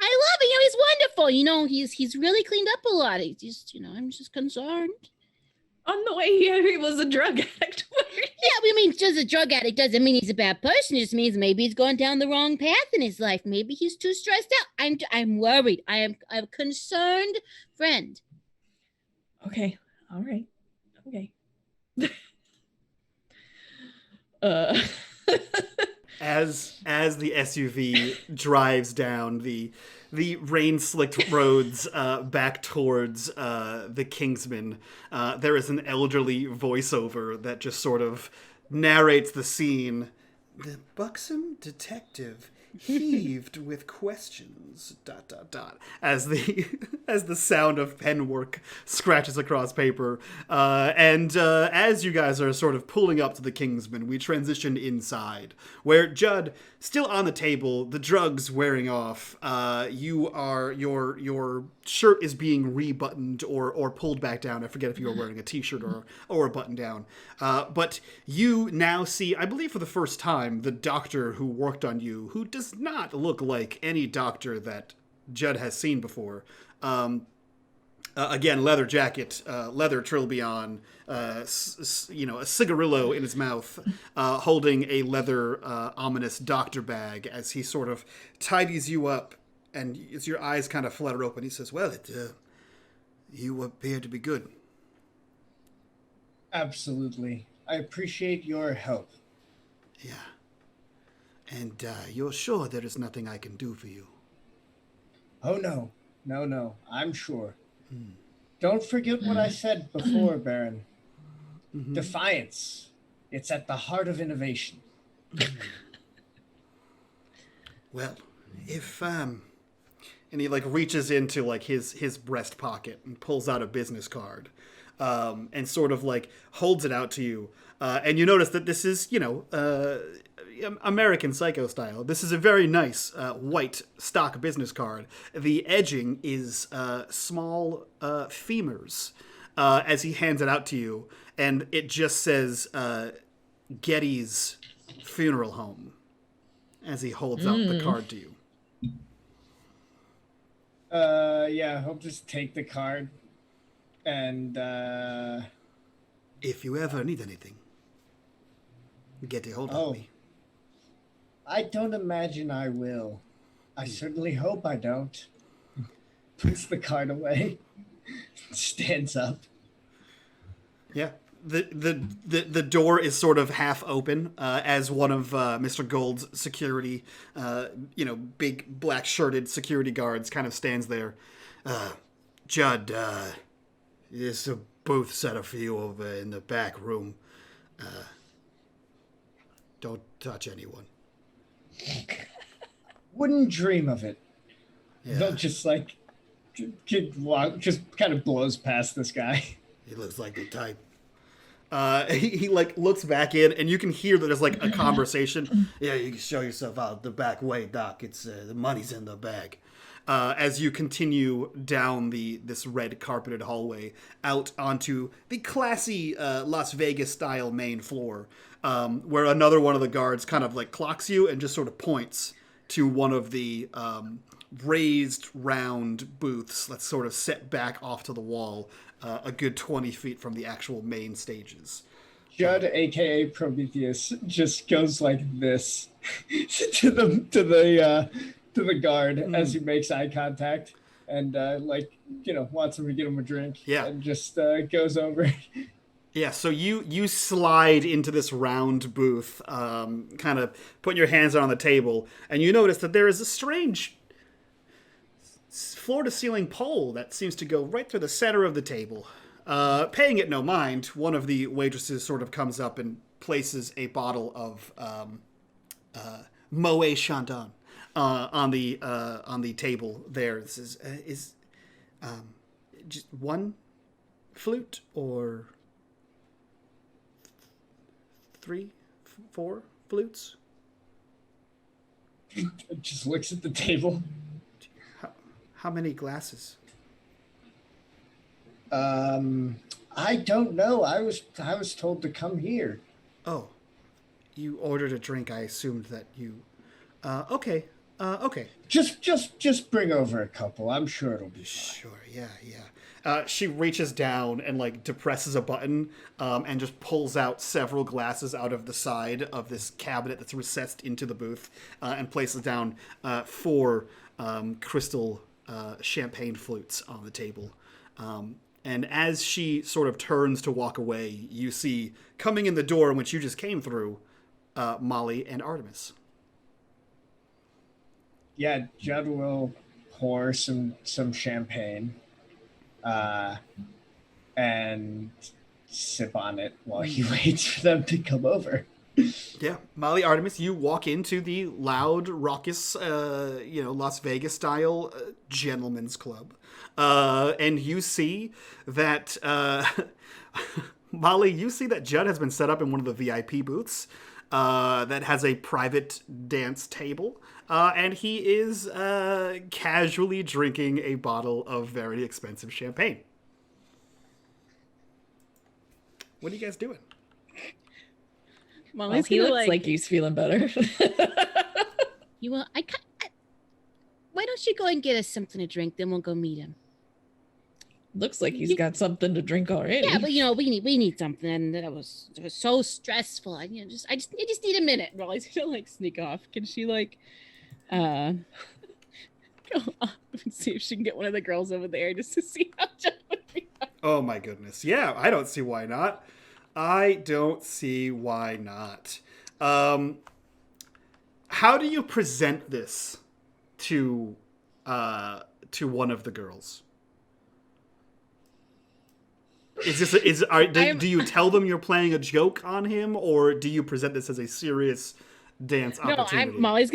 S5: I love him. He's wonderful. He's really cleaned up a lot. He's just, I'm just concerned.
S3: On the way here, he was a drug addict.
S5: Yeah, I mean, just a drug addict doesn't mean he's a bad person. It just means maybe he's gone down the wrong path in his life. Maybe he's too stressed out. I'm worried. I'm a concerned friend.
S3: Okay. All right. Okay.
S1: As the SUV drives down the rain-slicked roads back towards the Kingsman, there is an elderly voiceover that just sort of narrates the scene. The buxom detective heaved with questions, ... as the sound of pen work scratches across paper. And as you guys are sort of pulling up to the Kingsman, we transition inside, where Judd, still on the table, the drugs wearing off, your shirt is being rebuttoned or pulled back down. I forget if you were wearing a t-shirt or a button down. But you now see, I believe for the first time, the doctor who worked on you, who does not look like any doctor that Judd has seen before. Again, leather jacket, leather trilby on, a cigarillo in his mouth, holding a leather ominous doctor bag as he sort of tidies you up, and as your eyes kind of flutter open, he says, "Well, you appear to be good."
S2: Absolutely. I appreciate your help.
S4: Yeah. And you're sure there is nothing I can do for you?
S2: Oh, no. No. I'm sure. Don't forget what I said before, Baron.
S4: Mm-hmm.
S2: Defiance. It's at the heart of innovation.
S4: Well, if and he reaches into his breast pocket and pulls out a business card, and sort of holds it out to you, and you notice that this is American Psycho style. This is a very nice white stock business card. The edging is small femurs as he hands it out to you, and it just says Getty's Funeral Home as he holds out the card to you.
S2: Yeah, I'll just take the card and
S4: if you ever need anything, get a hold of me.
S2: I don't imagine I will. I certainly hope I don't. Puts the card away. Stands up.
S1: Yeah. The door is sort of half open as one of Mr. Gold's security, big black shirted security guards kind of stands there.
S4: Judd, there's a booth set up for you over in the back room. Don't touch anyone.
S2: Wouldn't dream of it.
S4: Yeah.
S2: They'll just just kind of blows past this guy.
S4: He looks like the type.
S1: He looks back in, and you can hear that there's a conversation.
S4: Yeah, you can show yourself out the back way, Doc. It's the money's in the bag.
S1: As you continue down this red carpeted hallway out onto the classy Las Vegas style main floor, where another one of the guards kind of clocks you and just sort of points to one of the raised round booths that's sort of set back off to the wall, a good 20 feet from the actual main stages.
S2: Judd, aka Prometheus, just goes like this to the guard as he makes eye contact and wants him to get him a drink.
S1: Yeah.
S2: And just goes over.
S1: Yeah, so you slide into this round booth, kind of putting your hands on the table, and you notice that there is a strange floor-to-ceiling pole that seems to go right through the center of the table. Paying it no mind, one of the waitresses sort of comes up and places a bottle of Moet Chandon on the table there. This is just one flute or 3, 4 flutes?
S2: Just looks at the table.
S1: How many glasses?
S2: I don't know. I was told to come here.
S1: Oh, you ordered a drink. I assumed that you. Okay. Okay.
S2: Just bring over a couple. I'm sure it'll be fine.
S1: Sure. Yeah. She reaches down and like depresses a button, and just pulls out several glasses out of the side of this cabinet that's recessed into the booth, and places down 4 crystal champagne flutes on the table. And as she sort of turns to walk away, you see coming in the door in which you just came through, Molly and Artemis.
S2: Yeah, Judd will pour some champagne, and sip on it while he waits for them to come over.
S1: Yeah, Molly, Artemis, you walk into the loud, raucous, Las Vegas style gentleman's club, and you see that Molly, you see that Judd has been set up in one of the VIP booths that has a private dance table, and he is casually drinking a bottle of very expensive champagne. What are you guys doing?
S3: Well, he looks like he's feeling better.
S5: Why don't you go and get us something to drink, then we'll go meet him.
S3: Looks like he's got something to drink already.
S5: Yeah, but we need something. That was so stressful. I just need a minute.
S6: Molly's gonna like sneak off. Can she like go off and see if she can get one of the girls over there just to see how Judd would react?
S1: Oh my goodness. Yeah, I don't see why not. How do you present this to one of the girls? Do you tell them you're playing a joke on him, or do you present this as a serious dance opportunity?
S6: No, Molly's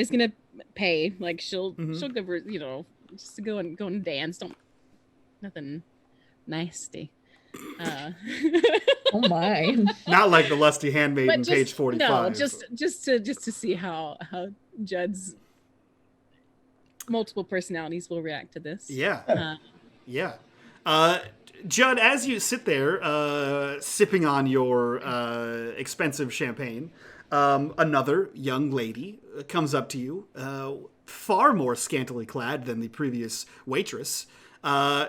S6: gonna pay. Like she'll give her, just to go and dance. Nothing nasty.
S3: Oh my!
S1: Not like the lusty handmaiden, page 45.
S6: No, just to see how Judd's multiple personalities will react to this.
S1: Yeah. Judd, as you sit there sipping on your expensive champagne, another young lady comes up to you, far more scantily clad than the previous waitress.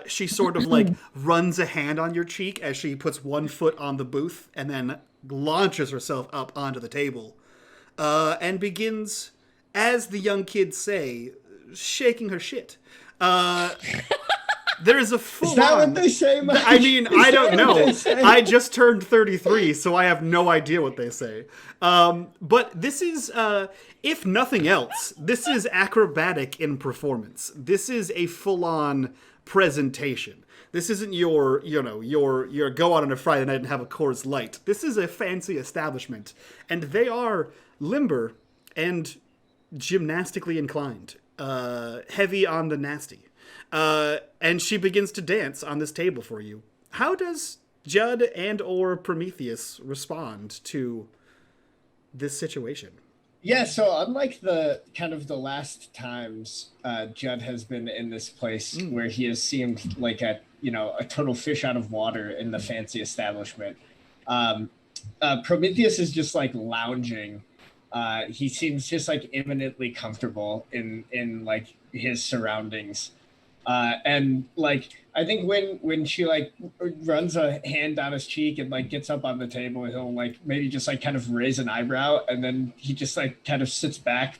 S1: She sort of like runs a hand on your cheek as she puts one foot on the booth and then launches herself up onto the table, and begins, as the young kids say, shaking her shit. There is a full.
S2: Is that what they say, Mike?
S1: I mean, I don't know. I just turned 33, so I have no idea what they say. But this is, if nothing else, this is acrobatic in performance. This is a full-on presentation. This isn't your go out on a Friday night and have a Coors Light. This is a fancy establishment, and they are limber and gymnastically inclined, heavy on the nasty. And she begins to dance on this table for you. How does Judd and or Prometheus respond to this situation?
S2: Yeah, so unlike the last times Judd has been in this place where he has seemed like a total fish out of water in the fancy establishment, Prometheus is just like lounging. He seems just like imminently comfortable in like his surroundings. And like I think when she like runs a hand down his cheek and like gets up on the table, he'll like maybe just like kind of raise an eyebrow, and then he just like kind of sits back,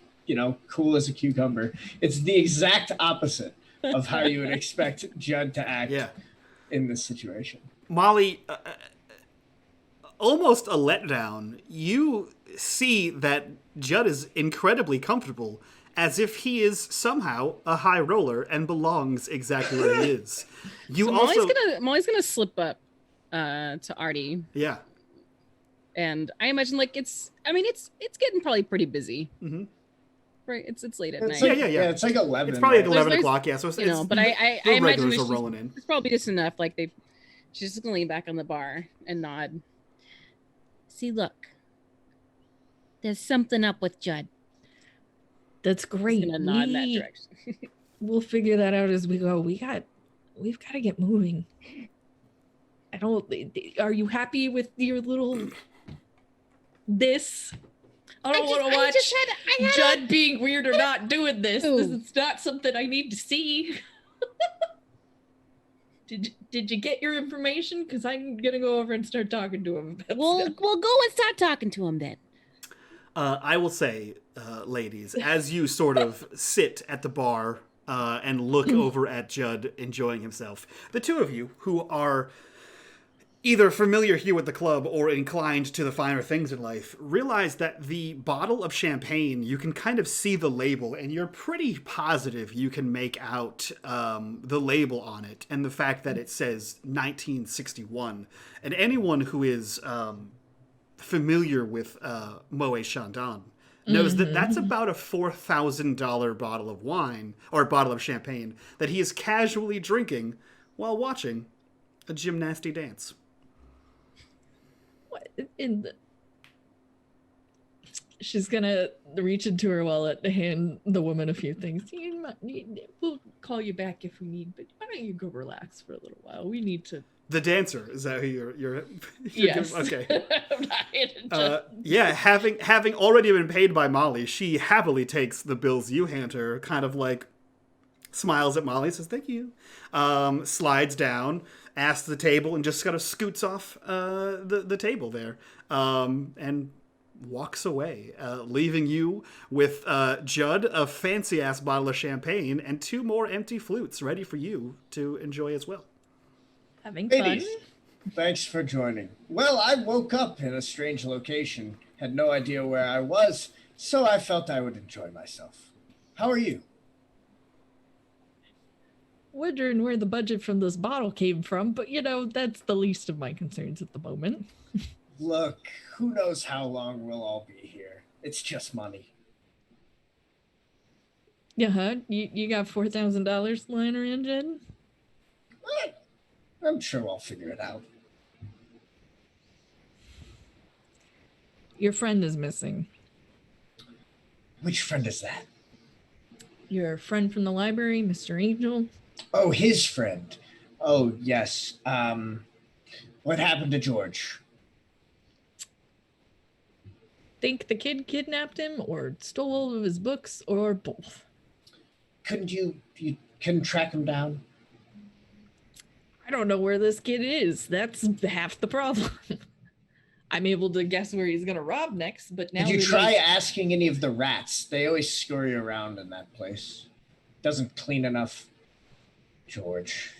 S2: cool as a cucumber. It's the exact opposite of how you would expect Judd to act in this situation.
S1: Molly, almost a letdown, you see that Judd is incredibly comfortable, as if he is somehow a high roller and belongs exactly where he is. You
S6: so
S1: also
S6: Molly's gonna slip up to Artie.
S1: Yeah.
S6: And I imagine like it's getting probably pretty busy.
S1: Mm-hmm.
S6: Right, it's late at night.
S1: Like, yeah.
S2: It's like 11.
S1: It's probably like
S2: right?
S1: 11 o'clock. Yeah, so it's,
S6: but I
S1: the
S6: imagine
S1: regulars are rolling in.
S6: It's probably just enough. Like she's just gonna lean back on the bar and nod.
S5: See, look, there's something up with Judd.
S3: That's great.
S6: Just gonna nod in that direction.
S3: We'll figure that out as we go. We've got to get moving. Are you happy with your little this? I don't want to watch Judd being weird or not doing this. It's not something I need to see. Did you get your information? Because I'm gonna go over and start talking to him.
S5: We'll go and start talking to him then.
S1: I will say, ladies, as you sort of sit at the bar and look over at Judd enjoying himself, the two of you who are either familiar here with the club or inclined to the finer things in life, realize that the bottle of champagne, you can kind of see the label, and you're pretty positive you can make out the label on it, and the fact that it says 1961. And anyone who is familiar with Moët Chandon knows that that's about a $4,000 bottle of wine, or bottle of champagne, that he is casually drinking while watching a gymnasty dance.
S3: She's gonna reach into her wallet to hand the woman a few things. We'll call you back if we need, but why don't you go relax for a little while? We need to.
S1: The dancer, is that who you're
S3: yes.
S1: Okay.
S3: I'm
S1: yeah, having already been paid by Molly, she happily takes the bills you hand her, kind of like smiles at Molly, says thank you, slides down, asks the table, and just kind of scoots off the table there, and walks away, leaving you with Judd, a fancy-ass bottle of champagne, and 2 more empty flutes ready for you to enjoy as well.
S3: Having fun.
S2: Ladies, thanks for joining. Well, I woke up in a strange location, had no idea where I was, so I felt I would enjoy myself. How are you?
S3: Wondering where the budget from this bottle came from, but that's the least of my concerns at the moment.
S2: Look, who knows how long we'll all be here. It's just money.
S3: Yeah, you got $4,000 lying around, Jen?
S2: I'm sure I'll figure it out.
S3: Your friend is missing.
S2: Which friend is that?
S3: Your friend from the library, Mr. Angel.
S2: Oh, his friend. Oh, yes. What happened to George?
S3: Think the kid kidnapped him or stole all of his books or both.
S2: Couldn't you couldn't track him down?
S3: I don't know where this kid is. That's half the problem. I'm able to guess where he's gonna rob next, but now
S2: did you try asking any of the rats? They always scurry around in that place. Doesn't clean enough. George.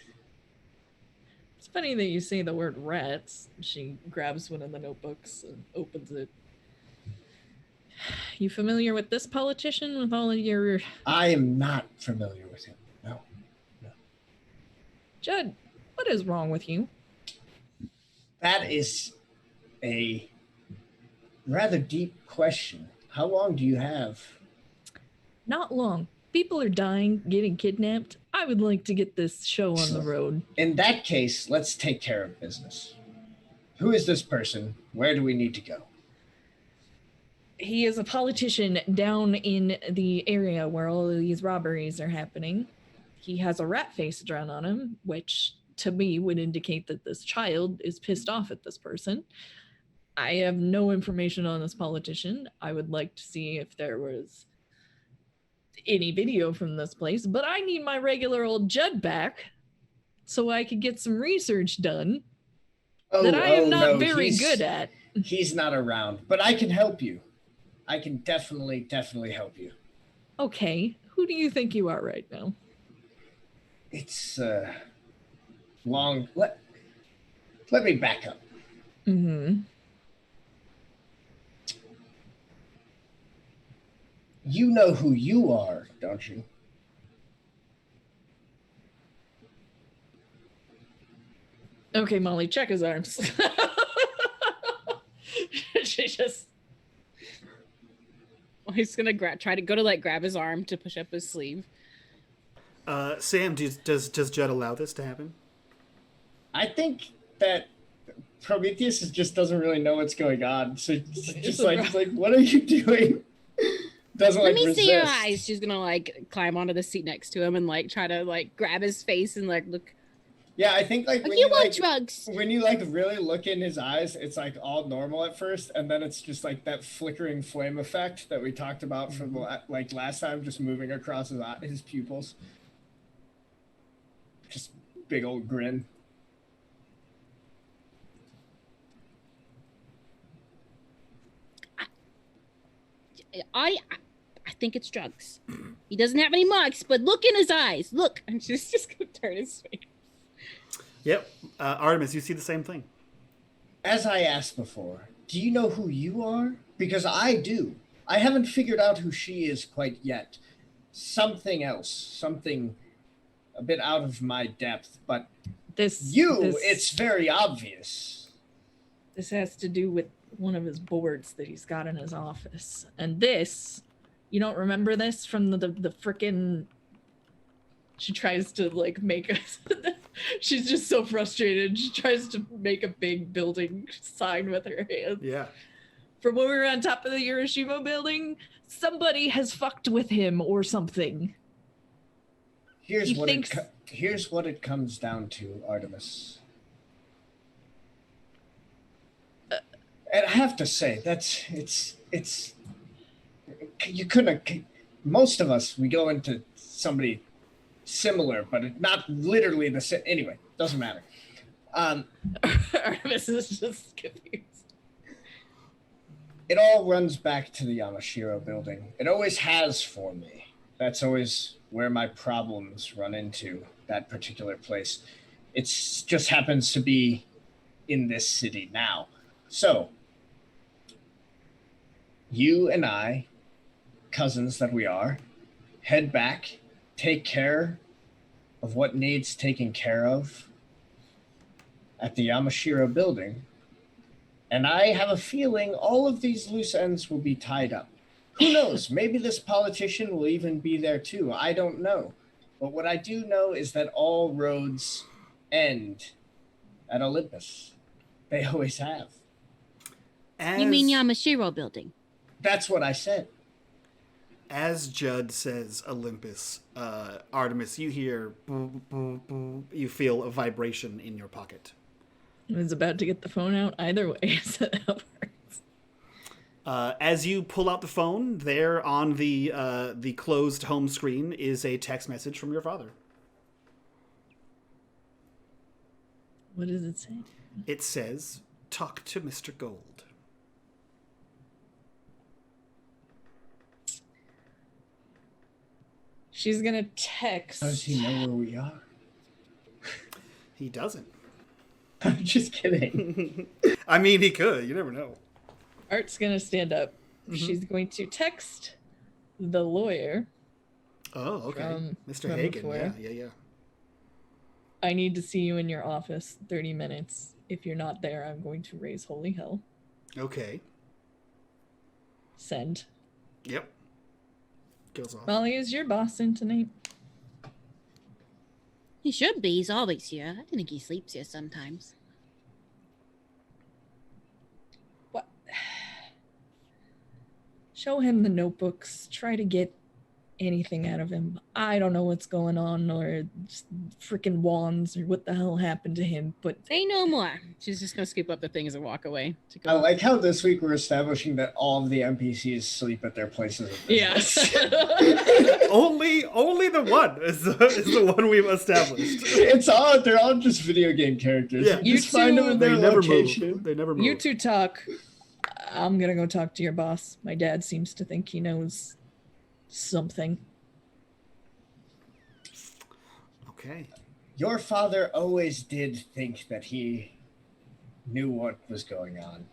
S3: It's funny that you say the word rats. She grabs one of the notebooks and opens it. You familiar with this politician with all of your...
S2: I am not familiar with him. No.
S3: Judd, what is wrong with you?
S2: That is a rather deep question. How long do you have?
S3: Not long. People are dying, getting kidnapped. I would like to get this show on the road.
S2: In that case, let's take care of business. Who is this person? Where do we need to go?
S3: He is a politician down in the area where all of these robberies are happening. He has a rat face drawn on him, which to me would indicate that this child is pissed off at this person. I have no information on this politician. I would like to see if there was any video from this place, but I need my regular old Judd back so I could get some research done that I am not very good at.
S2: He's not around, but I can help you. I can definitely help you.
S3: Okay, who do you think you are right now?
S2: It's long. Let me back up.
S3: Mm-hmm.
S2: You know who you are, don't you?
S3: Okay, Molly, check his arms. She just.
S6: Well, he's gonna try to go to like grab his arm to push up his sleeve.
S1: Sam, does Judd allow this to happen?
S2: I think that Prometheus just doesn't really know what's going on. So just like, what are you doing? Doesn't
S6: Let
S2: like
S6: me
S2: resist.
S6: see your eyes. She's gonna like climb onto the seat next to him and like try to like grab his face and like look.
S2: Yeah, I think like when
S5: You want
S2: like,
S5: drugs?
S2: when you like really look in his eyes, it's like all normal at first, and then it's just like that flickering flame effect that we talked about from like last time, just moving across his pupils. Just big old grin.
S5: I think it's drugs. He doesn't have any marks, but look in his eyes. Look.
S6: And she's just gonna turn his face.
S1: Yep. Artemis, you see the same thing.
S2: As I asked before, do you know who you are? Because I do. I haven't figured out who she is quite yet. Something else, something a bit out of my depth, but it's very obvious.
S3: This has to do with one of his boards that he's got in his office. And this, you don't remember this from the frickin'. She tries to like make us. She's just so frustrated. She tries to make a big building sign with her hands.
S1: Yeah.
S3: From when we were on top of the Hiroshima building, somebody has fucked with him or something.
S2: Here's what it comes down to, Artemis. And I have to say, it's you couldn't. Most of us, we go into somebody similar, but not literally the same. Anyway, doesn't matter.
S3: Artemis is just confused.
S2: It all runs back to the Yamashiro building. It always has for me. That's always where my problems run into, that particular place. It just happens to be in this city now. So, you and I, cousins that we are, head back, take care of what needs taken care of at the Yamashiro building. And I have a feeling all of these loose ends will be tied up. Who knows? Maybe this politician will even be there too. I don't know. But what I do know is that all roads end at Olympus. They always have.
S5: You mean Yamashiro building?
S2: That's what I said.
S1: As Judd says Olympus, Artemis, you hear, boo, boo, boo, you feel a vibration in your pocket.
S3: I was about to get the phone out either way, so that works.
S1: As you pull out the phone, there on the closed home screen is a text message from your father.
S3: What does it say?
S1: It says, "Talk to Mr. Gold."
S3: She's gonna text.
S2: How does he know where we are?
S1: He doesn't.
S2: I'm just kidding.
S1: I mean, he could. You never know.
S3: Art's gonna stand up. Mm-hmm. She's going to text the lawyer.
S1: Oh, okay. Mr. Hagen. Yeah.
S3: I need to see you in your office 30 minutes. If you're not there, I'm going to raise holy hell.
S1: Okay.
S3: Send.
S1: Yep. Goes off.
S3: Molly, is your boss in tonight?
S5: He should be. He's always here. I think he sleeps here sometimes.
S3: What? Show him the notebooks. Try to get anything out of him. I don't know what's going on, or freaking wands, or what the hell happened to him, but
S5: say no more.
S6: She's just gonna scoop up the things and walk away. To go.
S2: I like how this week we're establishing that all of the NPCs sleep at their places of business.
S3: Yes.
S1: only the one is the one we've established.
S2: They're all just video game characters.
S1: Yeah.
S2: You just find them in their location.
S1: They never move.
S3: You two talk. I'm gonna go talk to your boss. My dad seems to think he knows something.
S1: Okay.
S2: Your father always did think that he knew what was going on.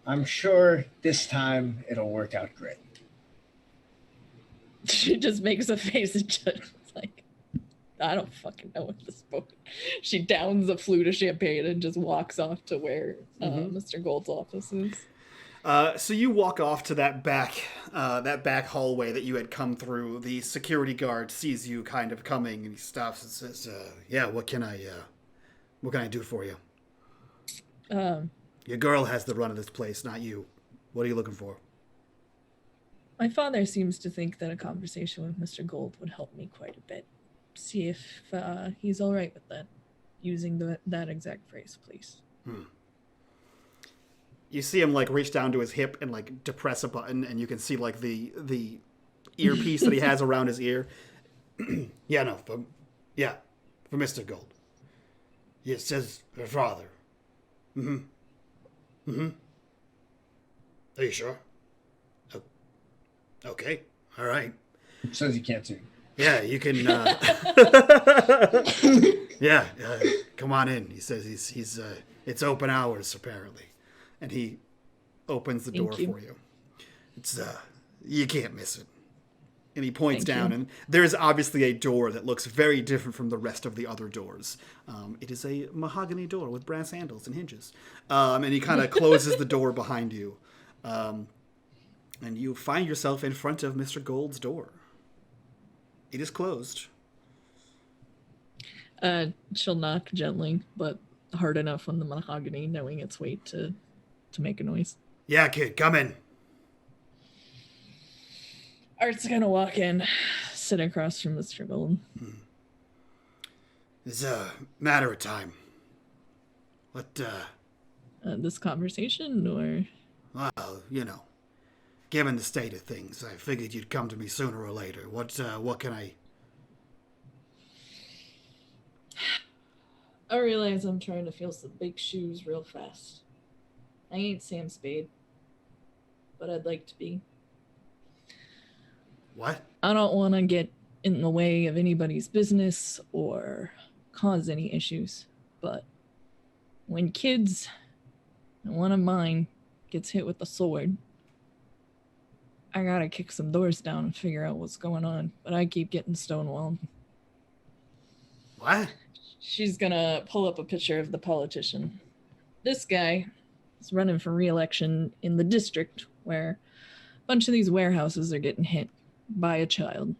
S2: I'm sure this time it'll work out great.
S3: She just makes a face and just like, I don't fucking know at this point. She downs a flute of champagne and just walks off to where Mr. Gold's office is.
S1: So you walk off to that back hallway that you had come through. The security guard sees you kind of coming, and he stops and says, "Yeah, what can I do for you?" Your girl has the run of this place, not you. What are you looking for?
S3: My father seems to think that a conversation with Mr. Gold would help me quite a bit. See if he's all right with that. Using that exact phrase, please.
S1: You see him like reach down to his hip and like depress a button, and you can see like the earpiece that he has around his ear. For Mr. Gold. It says her father. Are you sure? Okay. All right.
S2: Says you can't see.
S1: Yeah, you can. Come on in. He says he's. It's open hours apparently, and he opens the door for you. It's you can't miss it. And he points down, and there's obviously a door that looks very different from the rest of the other doors. It is a mahogany door with brass handles and hinges. And he kind of closes the door behind you. And you find yourself in front of Mr. Gold's door. It is closed.
S3: She'll knock gently, but hard enough on the mahogany, knowing its weight to make a noise.
S1: Yeah, kid, come in.
S3: Art's gonna walk in, sit across from Mr. Gold.
S1: It's a matter of time. What,
S3: this conversation, or?
S1: Well, given the state of things, I figured you'd come to me sooner or later. What can I...
S3: I realize I'm trying to fill some big shoes real fast. I ain't Sam Spade, but I'd like to be.
S1: What?
S3: I don't want to get in the way of anybody's business or cause any issues, but when kids, and one of mine, gets hit with a sword, I gotta kick some doors down and figure out what's going on, but I keep getting stonewalled.
S1: What?
S3: She's gonna pull up a picture of the politician. This guy is running for re-election in the district where a bunch of these warehouses are getting hit by a child.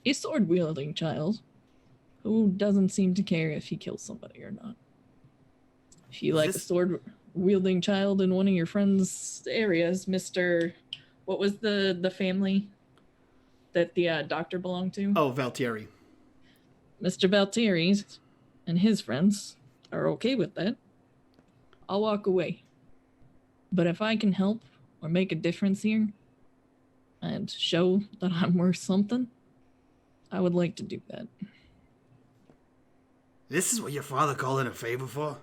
S3: A sword-wielding child who doesn't seem to care if he kills somebody or not. If you like a sword-wielding child in one of your friends' areas, Mr. What was the family that the doctor belonged to?
S1: Oh, Valtieri.
S3: Mr. Valtieri and his friends are okay with that. I'll walk away. But if I can help or make a difference here and show that I'm worth something, I would like to do that.
S1: This is what your father called in a favor for?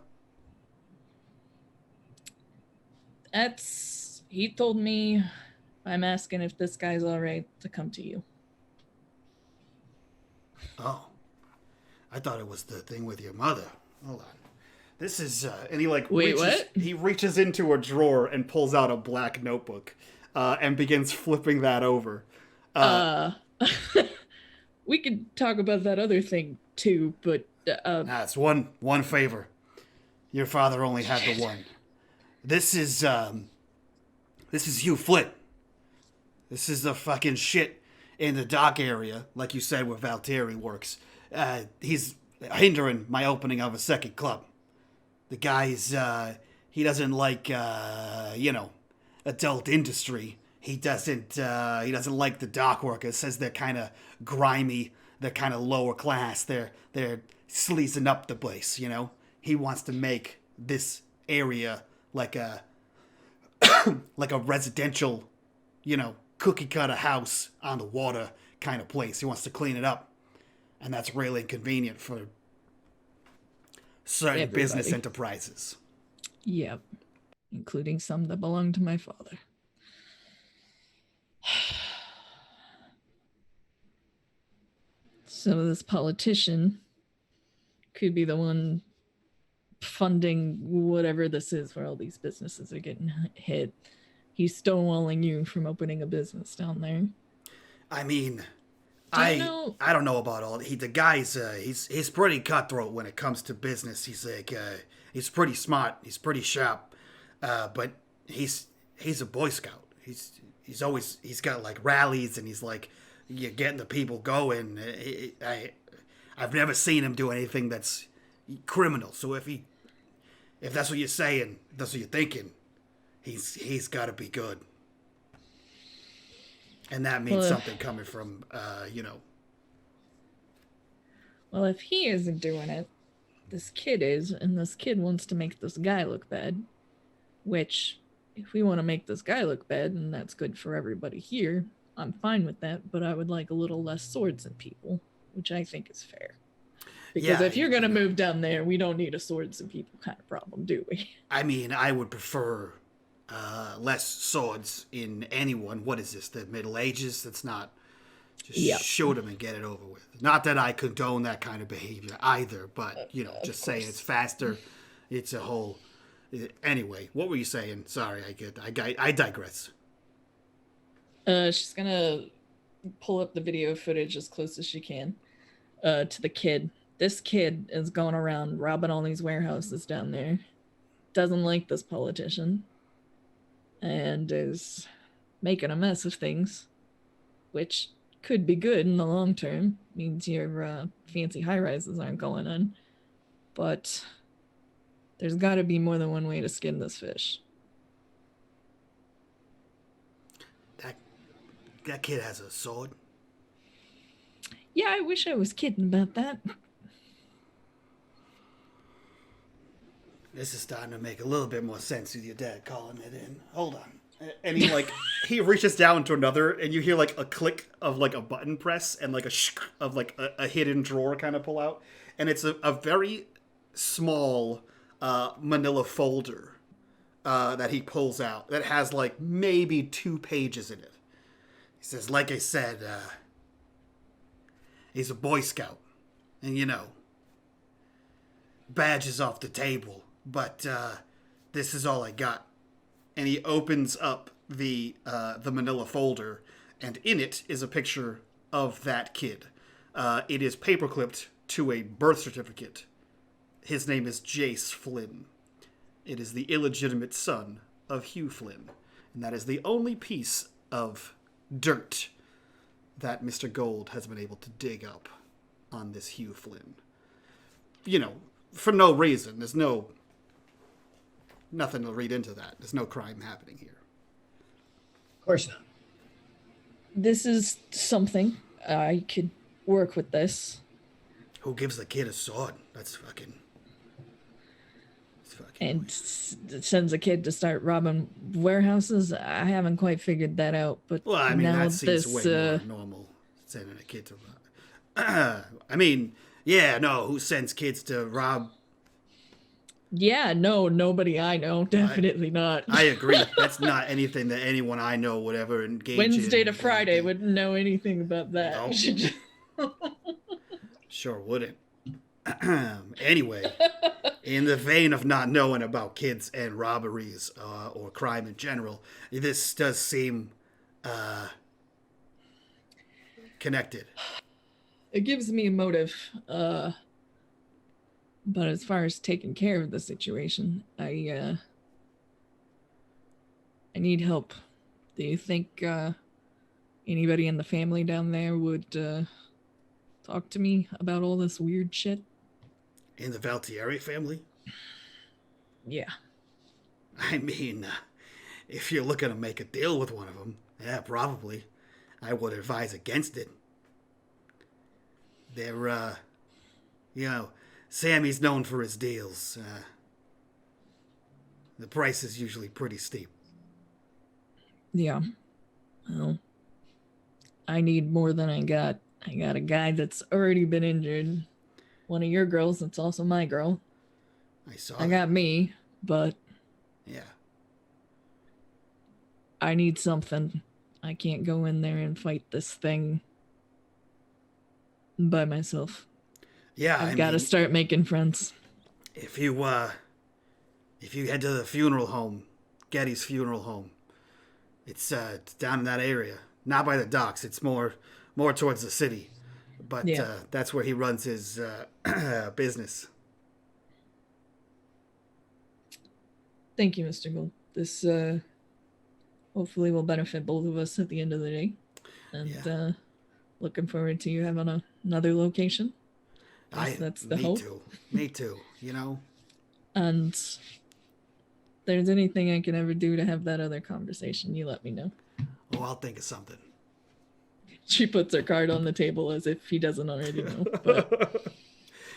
S3: He told me I'm asking if this guy's all right to come to you.
S1: Oh. I thought it was the thing with your mother. Hold on. This is, and he like
S3: Wait, what?
S1: He reaches into a drawer and pulls out a black notebook, and begins flipping that over.
S3: We could talk about that other thing too, but
S1: it's one favor. Your father only had the one. This is Hugh Flint. This is the fucking shit in the dock area, like you said, where Valtieri works. He's hindering my opening of a second club. The guy's, he doesn't like, adult industry. He doesn't like the dock workers. Says they're kind of grimy. They're kind of lower class. They're sleazing up the place, He wants to make this area like a residential, cookie cutter house on the water kind of place. He wants to clean it up. And that's really inconvenient for certain business enterprises.
S3: Yep. Including some that belong to my father. So this politician could be the one funding whatever this is where all these businesses are getting hit. He's stonewalling you from opening a business down there.
S1: I mean,
S3: you know?
S4: I don't know about all. The guy's he's pretty cutthroat when it comes to business. He's like he's pretty smart. He's pretty sharp. But he's a Boy Scout. He's got like rallies and he's like you're getting the people going. I've never seen him do anything that's criminal. So if that's what you're saying, that's what you're thinking, he's got to be good. And that means something coming from,
S3: Well, if he isn't doing it, this kid is, and this kid wants to make this guy look bad. Which, if we want to make this guy look bad, and that's good for everybody here, I'm fine with that, but I would like a little less swords and people, which I think is fair. Because if you're going to move down there, we don't need a swords and people kind of problem, do we?
S4: I mean, I would prefer less swords in anyone. What is this, the Middle Ages? That's not... Just shoot them and get it over with. Not that I condone that kind of behavior either, but, just saying it's faster. It's a whole... Anyway, what were you saying? Sorry, I digress.
S3: She's going to pull up the video footage as close as she can to the kid. This kid is going around robbing all these warehouses down there. Doesn't like this politician. And is making a mess of things. Which could be good in the long term. Means your fancy high-rises aren't going on. But there's got to be more than one way to skin this fish.
S4: That kid has a sword?
S3: Yeah, I wish I was kidding about that.
S4: This is starting to make a little bit more sense with your dad calling it in. Hold on. And he reaches down to another, and you hear like a click of like a button press and like a shk of like a hidden drawer kind of pull out. And it's a very small manila folder that he pulls out that has like maybe 2 pages in it. He says, like I said, he's a Boy Scout. And badge is off the table. But this is all I got. And he opens up the manila folder, and in it is a picture of that kid. It is paperclipped to a birth certificate. His name is Jace Flynn. It is the illegitimate son of Hugh Flynn. And that is the only piece of dirt that Mr. Gold has been able to dig up on this Hugh Flynn. For no reason. There's nothing to read into that. There's no crime happening here.
S2: Of course not.
S3: This is something. I could work with this.
S4: Who gives the kid a sword? That's fucking...
S3: And sends a kid to start robbing warehouses? I haven't quite figured that out. But
S4: well, I mean,
S3: now
S4: that seems way more normal, sending a kid to rob. I mean, yeah, no, who sends kids to rob?
S3: Yeah, no, nobody I know. Definitely not.
S4: I agree. That's not anything that anyone I know would ever engage
S3: Wednesday
S4: in.
S3: to Friday wouldn't know anything about that.
S4: No. Sure wouldn't. Anyway, in the vein of not knowing about kids and robberies or crime in general, this does seem connected.
S3: It gives me a motive. But as far as taking care of the situation, I need help. Do you think anybody in the family down there would talk to me about all this weird shit?
S4: In the Valtieri family?
S3: Yeah.
S4: I mean, if you're looking to make a deal with one of them, yeah, probably. I would advise against it. They're, Sammy's known for his deals. The price is usually pretty steep.
S3: Yeah. Well, I need more than I got. I got a guy that's already been injured. One of your girls that's also my girl. I got me, but...
S4: Yeah.
S3: I need something. I can't go in there and fight this thing by myself.
S4: Yeah,
S3: I've got to start making friends.
S4: If you head to the funeral home, Getty's funeral home, it's down in that area. Not by the docks. It's more
S1: more towards the city. But
S3: Yeah.
S1: that's where he runs his business.
S3: Thank you, Mr. Gould. This hopefully will benefit both of us at the end of the day. And looking forward to you having another location. That's the hope.
S1: Me too, you know.
S3: And if there's anything I can ever do to have that other conversation, you let me know.
S1: Oh, I'll think of something.
S3: She puts her card on the table as if he doesn't already know. But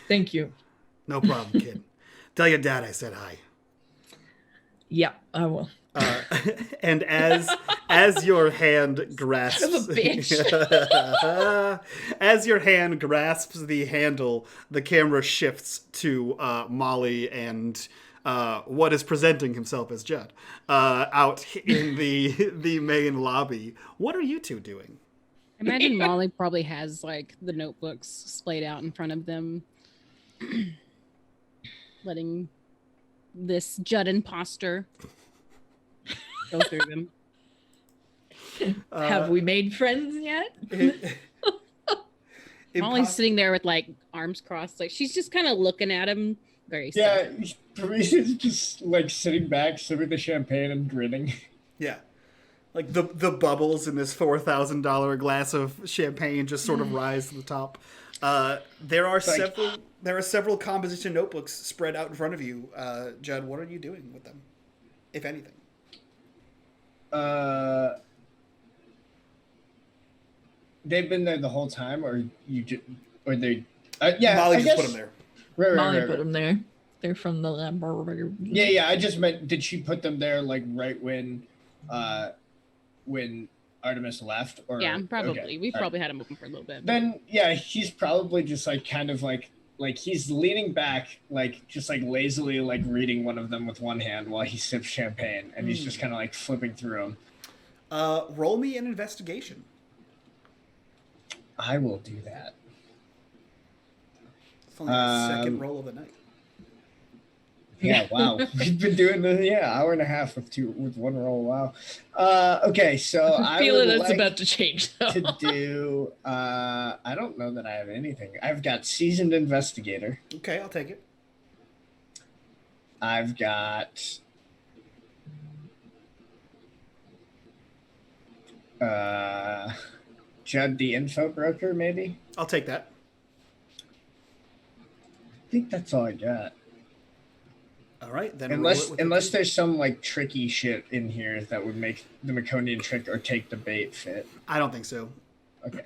S3: thank you.
S1: No problem, kid. Tell your dad I said hi.
S3: Yeah, I will.
S1: And as your hand grasps, as your hand grasps the handle, the camera shifts to Molly and what is presenting himself as Judd out in the main lobby. What are you two doing?
S6: I imagine Molly probably has like the notebooks splayed out in front of them, letting this Judd imposter go through them.
S3: Have we made friends yet?
S6: Molly's sitting there with like arms crossed, like she's just kind of looking at him very sad.
S2: Yeah, Parisian's just like sitting back, sipping the champagne and grinning.
S1: Yeah. Like the bubbles in this $4,000 glass of champagne just sort of rise to the top. There are several composition notebooks spread out in front of you. Judd, what are you doing with them, if anything?
S2: They've been there the whole time, or they?
S1: Molly just put them there.
S3: Molly put them there. They're from the laboratory.
S2: Yeah. I just meant, did she put them there like right when Artemis left? Or
S6: Yeah, probably.
S2: Okay.
S6: We probably had him open for a little bit.
S2: Then yeah, he's probably just like kind of like he's leaning back, like just like lazily like reading one of them with one hand while he sips champagne, and he's just kind of like flipping through them.
S1: Roll me an investigation.
S2: I will do that.
S1: It's only the second roll of the night.
S2: Yeah, wow. We've been doing the hour and a half with one roll. Wow. Okay, so I
S3: feel
S2: would
S3: it's
S2: like
S3: about to change though.
S2: to do. I don't know that I have anything. I've got seasoned investigator.
S1: Okay, I'll take it.
S2: I've got. Judd the info broker, maybe.
S1: I'll take that.
S2: I think that's all I got.
S1: All right, then.
S2: Unless there's some like tricky shit in here that would make the Maconian trick or take the bait fit.
S1: I don't think so.
S2: Okay.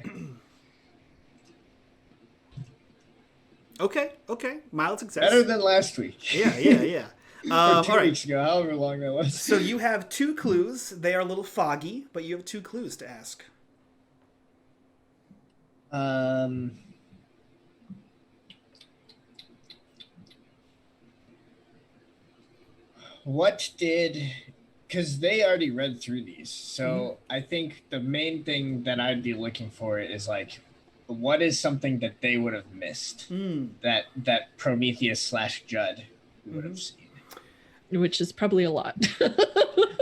S1: Okay. Mild success.
S2: Better than last week.
S1: Yeah.
S2: Or 2
S1: all right.
S2: weeks ago, however long that was.
S1: So you have 2 clues. They are a little foggy, but you have 2 clues to ask.
S2: What did... Because they already read through these. So I think the main thing that I'd be looking for is like, what is something that they would have missed that Prometheus / Judd would have seen?
S3: Which is probably a lot.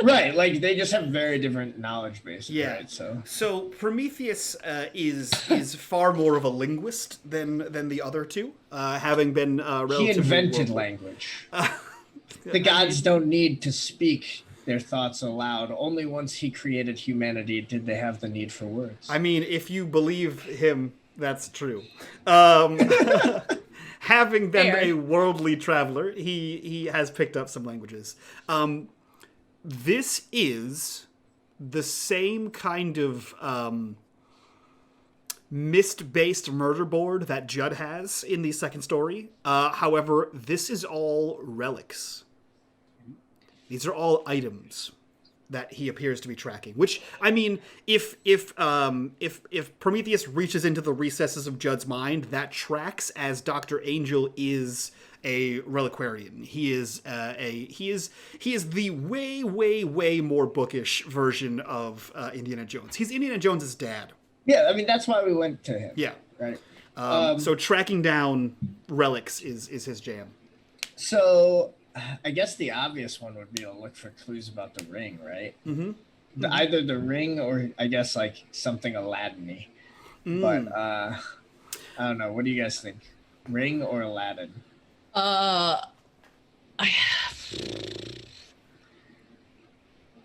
S2: Right, like they just have very different knowledge bases.
S1: Yeah.
S2: Right,
S1: so Prometheus is far more of a linguist than the other two, having been relatively.
S2: He invented language. The gods don't need to speak their thoughts aloud. Only once he created humanity did they have the need for words.
S1: I mean, if you believe him, that's true. Having been a worldly traveler, he has picked up some languages. This is the same kind of mist-based murder board that Judd has in the second story. However, this is all relics. These are all items that he appears to be tracking. Which, I mean, if Prometheus reaches into the recesses of Judd's mind, that tracks, as Dr. Angel is a reliquarian. He is the way more bookish version of Indiana Jones. He's Indiana Jones's dad.
S2: Yeah, I mean that's why we went to him.
S1: Yeah.
S2: Right.
S1: So tracking down relics is his jam.
S2: So I guess the obvious one would be to look for clues about the ring, right?
S1: Mm-hmm.
S2: Either the ring or I guess like something Aladdin-y. But I don't know. What do you guys think? Ring or Aladdin?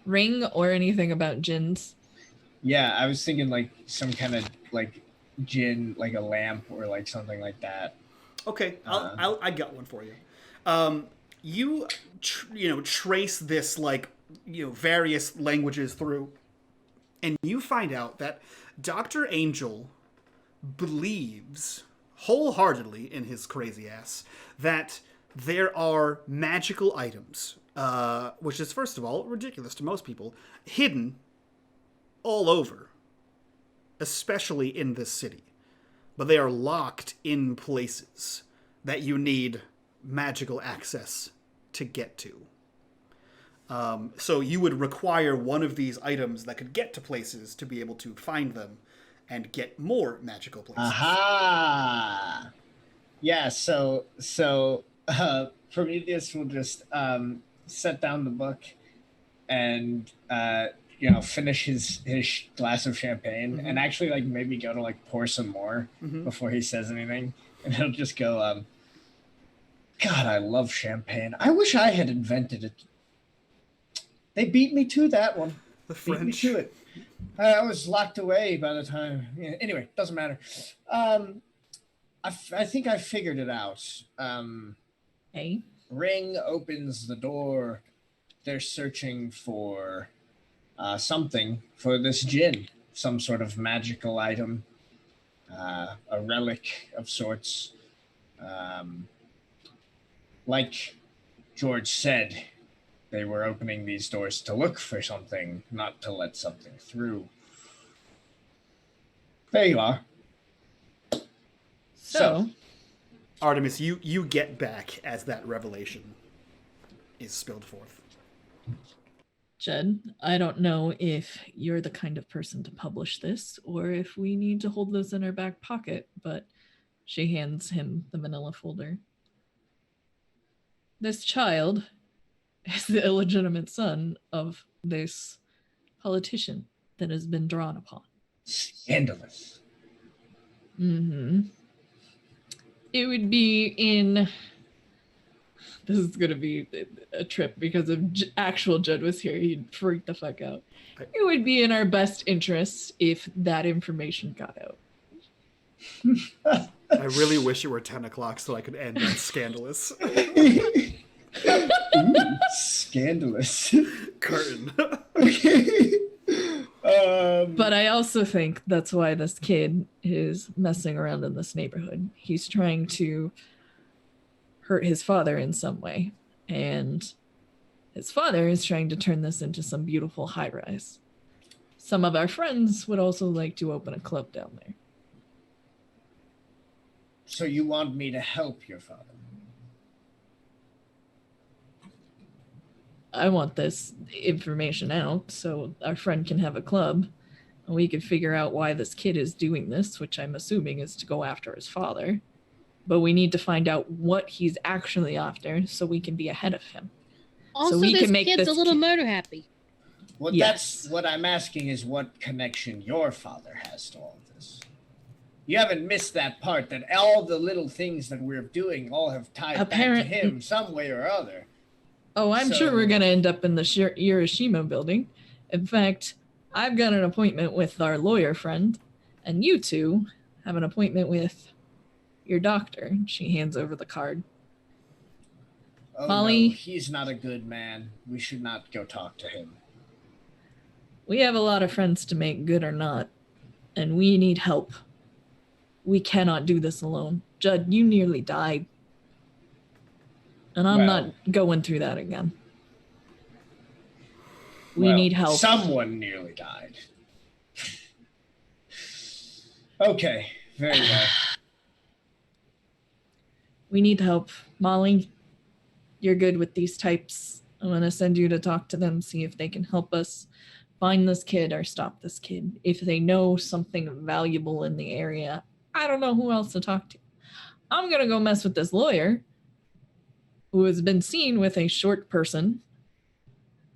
S3: Ring or anything about gins?
S2: Yeah, I was thinking like some kind of like gin, like a lamp or like something like that.
S1: Okay, I got one for you. You trace this like various languages through, and you find out that Dr. Angel believes wholeheartedly in his crazy ass that there are magical items, which is first of all ridiculous to most people, hidden all over, especially in this city. But they are locked in places that you need magical access to get to. So you would require one of these items that could get to places to be able to find them and get more magical places.
S2: Aha! Yeah, so Prometheus will just set down the book and finish his glass of champagne and actually like maybe go to like pour some more before he says anything, and he'll just go, God, I love champagne. I wish I had invented it. They beat me to that one.
S1: The French.
S2: Beat me to it. I was locked away by the time. Yeah, anyway, doesn't matter. I think I figured it out.
S3: Hey.
S2: Ring opens the door. They're searching for something for this gin, some sort of magical item, a relic of sorts. Like George said, they were opening these doors to look for something, not to let something through. There you are.
S3: So
S1: Artemis, you get back as that revelation is spilled forth.
S3: Jed, I don't know if you're the kind of person to publish this or if we need to hold this in our back pocket, but she hands him the manila folder. This child is the illegitimate son of this politician that has been drawn upon.
S2: Scandalous.
S3: It would be in... This is going to be a trip because if actual Judd was here, he'd freak the fuck out. It would be in our best interest if that information got out.
S1: I really wish it were 10 o'clock so I could end on scandalous.
S2: Ooh, scandalous.
S1: Curtain.
S3: But I also think that's why this kid is messing around in this neighborhood. He's trying to hurt his father in some way. And his father is trying to turn this into some beautiful high-rise. Some of our friends would also like to open a club down there.
S2: So you want me to help your father?
S3: I want this information out so our friend can have a club and we can figure out why this kid is doing this, which I'm assuming is to go after his father. But we need to find out what he's actually after so we can be ahead of him.
S5: Also,
S3: so we
S5: this
S3: can make
S5: kid's
S3: this
S5: a little murder happy.
S2: Well,
S3: Yes.
S2: that's what I'm asking is what connection your father has to all this. You haven't missed that part, that all the little things that we're doing all have tied back to him some way or other.
S3: Oh, I'm sure we're going to end up in the Hiroshima building. In fact, I've got an appointment with our lawyer friend, and you two have an appointment with your doctor. She hands over the card.
S2: Oh,
S3: Molly?
S2: no, he's not a good man. We should not go talk to him.
S3: We have a lot of friends to make, good or not, and we need help. We cannot do this alone. Judd, you nearly died. And I'm not going through that again. We need help.
S2: Someone nearly died. Okay, very well.
S3: We need help. Molly, you're good with these types. I'm going to send you to talk to them, see if they can help us find this kid or stop this kid. If they know something valuable in the area, I don't know who else to talk to. I'm going to go mess with this lawyer who has been seen with a short person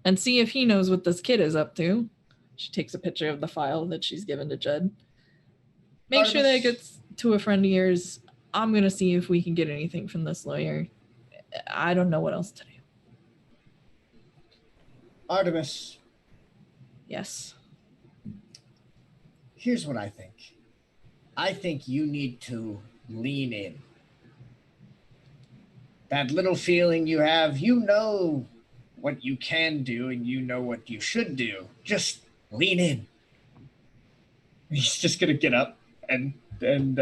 S3: and see if he knows what this kid is up to. She takes a picture of the file that she's given to Judd. Make sure that
S2: Artemis?
S3: gets to a friend of yours. I'm going to see if we can get anything from this lawyer. I don't know what else to do.
S2: Artemis,
S3: Yes.
S2: here's what I think. I think you need to lean in. That little feeling you have, you know what you can do and you know what you should do. Just lean in. He's just gonna get up and he's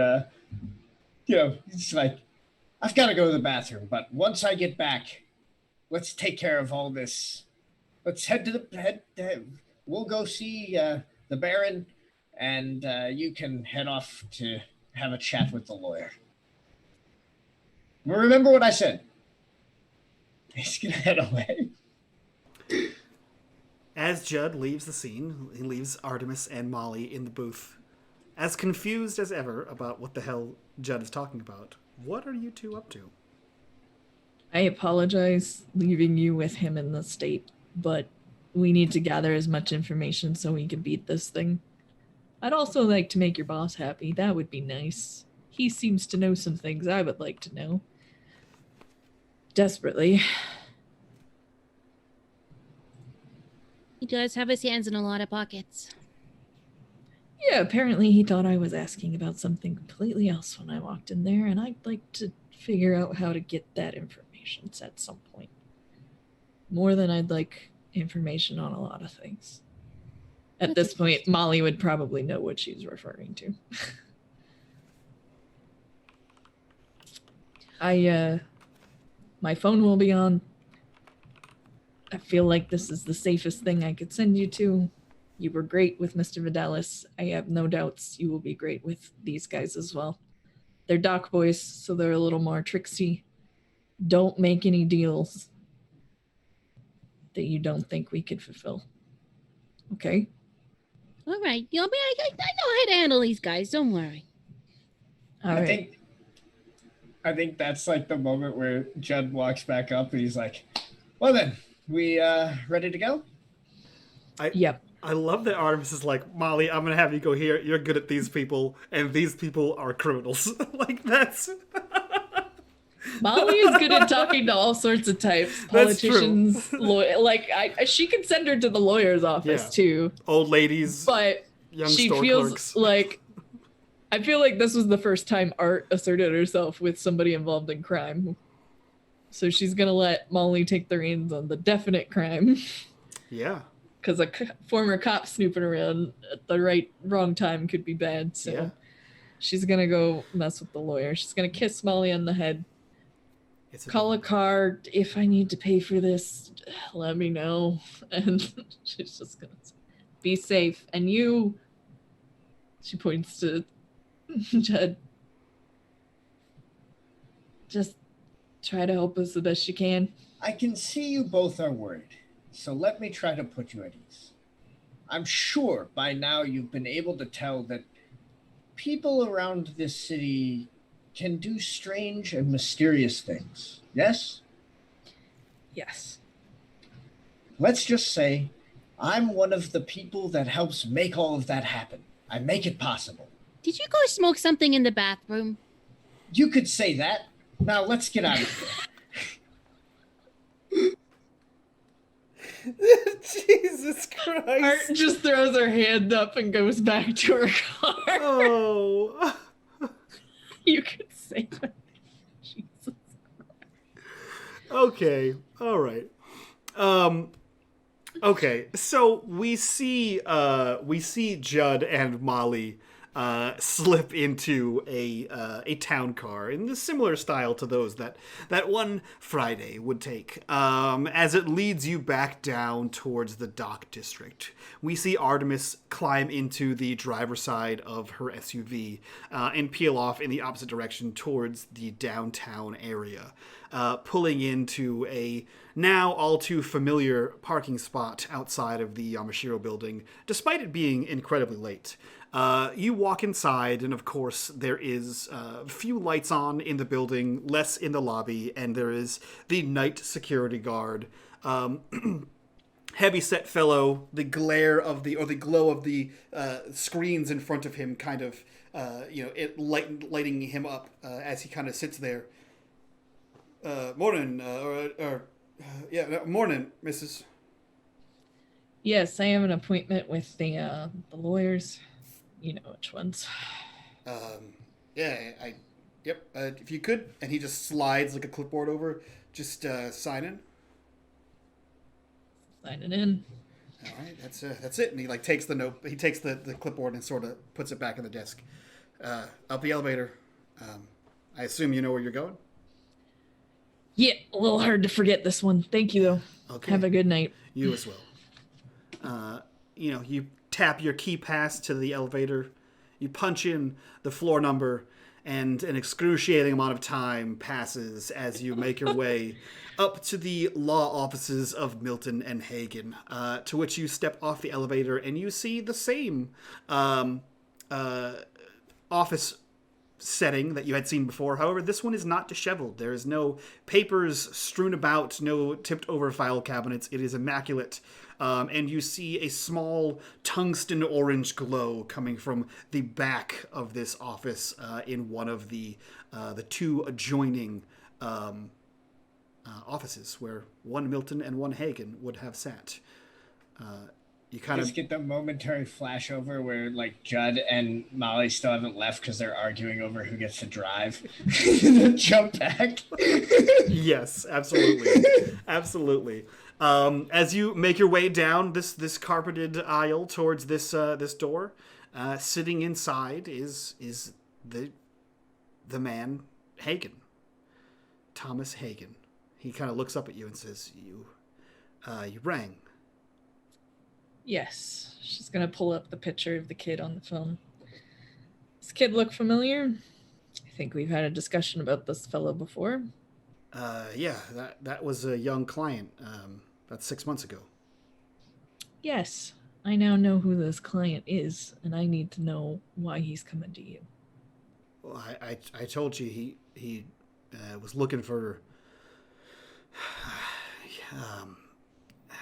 S2: like, I've got to go to the bathroom, but once I get back, let's take care of all this. Let's head to the head. We'll go see the Baron, and you can head off to have a chat with the lawyer. Remember what I said. He's gonna head away.
S1: As Judd leaves the scene, he leaves Artemis and Molly in the booth, as confused as ever about what the hell Judd is talking about. What are you two up to?
S3: I apologize leaving you with him in the state, but we need to gather as much information so we can beat this thing. I'd also like to make your boss happy. That would be nice. He seems to know some things I would like to know. Desperately.
S5: He does have his hands in a lot of pockets.
S3: Yeah, apparently he thought I was asking about something completely else when I walked in there, and I'd like to figure out how to get that information at some point. More than I'd like information on a lot of things. At this point, Molly would probably know what she's referring to. My phone will be on. I feel like this is the safest thing I could send you to. You were great with Mr. Vidales. I have no doubts you will be great with these guys as well. They're dock boys, so they're a little more tricksy. Don't make any deals that you don't think we could fulfill. Okay?
S5: All right. You know, I know how to handle these guys. Don't worry.
S3: All right.
S2: I think that's like the moment where Judd walks back up and he's like, well then, we ready to go?
S3: Yep.
S1: I love that Artemis is like, Molly, I'm going to have you go here. You're good at these people, and these people are criminals. Like, that's...
S3: Molly is good at talking to all sorts of types. Politicians, she could send her to the lawyer's office, too.
S1: Old ladies,
S3: but
S1: young
S3: she
S1: store
S3: feels
S1: clerks.
S3: like... I feel like this was the first time Art asserted herself with somebody involved in crime. So she's going to let Molly take the reins on the definite crime.
S1: Yeah.
S3: Because a former cop snooping around at the wrong time could be bad. So she's going to go mess with the lawyer. She's going to kiss Molly on the head. Call a car. If I need to pay for this, let me know. And she's just going to be safe. And you, she points to Judd, just try to help us the best you can.
S2: I can see you both are worried, so let me try to put you at ease. I'm sure by now you've been able to tell that people around this city can do strange and mysterious things, yes?
S3: Yes.
S2: Let's just say I'm one of the people that helps make all of that happen. I make it possible.
S5: Did you go smoke something in the bathroom?
S2: You could say that. Now let's get out of here.
S1: Jesus Christ.
S3: Art just throws her hand up and goes back to her car.
S1: Oh.
S3: You could say that. Jesus Christ.
S1: Okay. All right. Okay. So we see Judd and Molly slip into a town car in the similar style to those that one Friday would take. As it leads you back down towards the dock district, we see Artemis climb into the driver's side of her SUV and peel off in the opposite direction towards the downtown area, pulling into a now all too familiar parking spot outside of the Yamashiro building, despite it being incredibly late. You walk inside, and of course, there is a few lights on in the building, less in the lobby, and there is the night security guard heavy-set fellow, the glare of the glow of the screens in front of him, kind of lighting him up as he kind of sits there. Morning, morning, Mrs.
S3: Yes, I have an appointment with the lawyers. You know which ones.
S1: If you could, and he just slides like a clipboard over. Just sign in.
S3: Sign it in.
S1: All right, that's it. And he like takes the note. He takes the clipboard and sort of puts it back in the desk. Up the elevator. I assume you know where you're going.
S3: Yeah, a little hard to forget this one. Thank you, though.
S1: Okay.
S3: Have a good night.
S1: You as well. You tap your key pass to the elevator. You punch in the floor number, and an excruciating amount of time passes as you make your way up to the law offices of Milton and Hagen, to which you step off the elevator and you see the same office setting that you had seen before. However, this one is not disheveled. There is no papers strewn about, no tipped over file cabinets. It is immaculate. And you see a small tungsten orange glow coming from the back of this office in one of the two adjoining offices where one Milton and one Hagen would have sat. You kind
S2: just
S1: of
S2: get the momentary flash over where like Judd and Molly still haven't left because they're arguing over who gets to drive. Jump back.
S1: Yes, absolutely. As you make your way down this carpeted aisle towards this door, sitting inside is the man Hagen, Thomas Hagen. He kind of looks up at you and says, "You rang."
S3: Yes. She's going to pull up the picture of the kid on the phone. Does this kid look familiar? I think we've had a discussion about this fellow before.
S1: Yeah, that was a young client about 6 months ago.
S3: Yes. I now know who this client is, and I need to know why he's coming to you.
S1: Well, I told you he was looking for...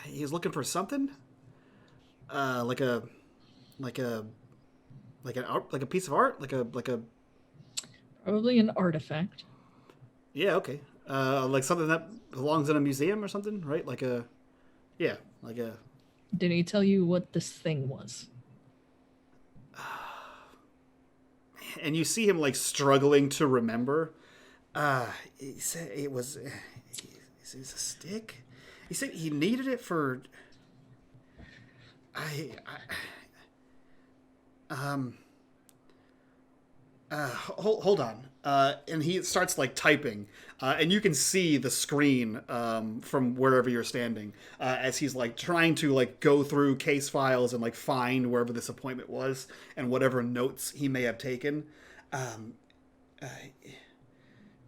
S1: he was looking for something? Like a piece of art, like a
S3: probably an artifact.
S1: Yeah, okay. Like something that belongs in a museum or something, right?
S3: Did he tell you what this thing was?
S1: And you see him like struggling to remember. He said it was. Is it a stick? He said he needed it for. Hold on. And he starts like typing, and you can see the screen from wherever you're standing as he's like trying to like go through case files and like find wherever this appointment was and whatever notes he may have taken. Do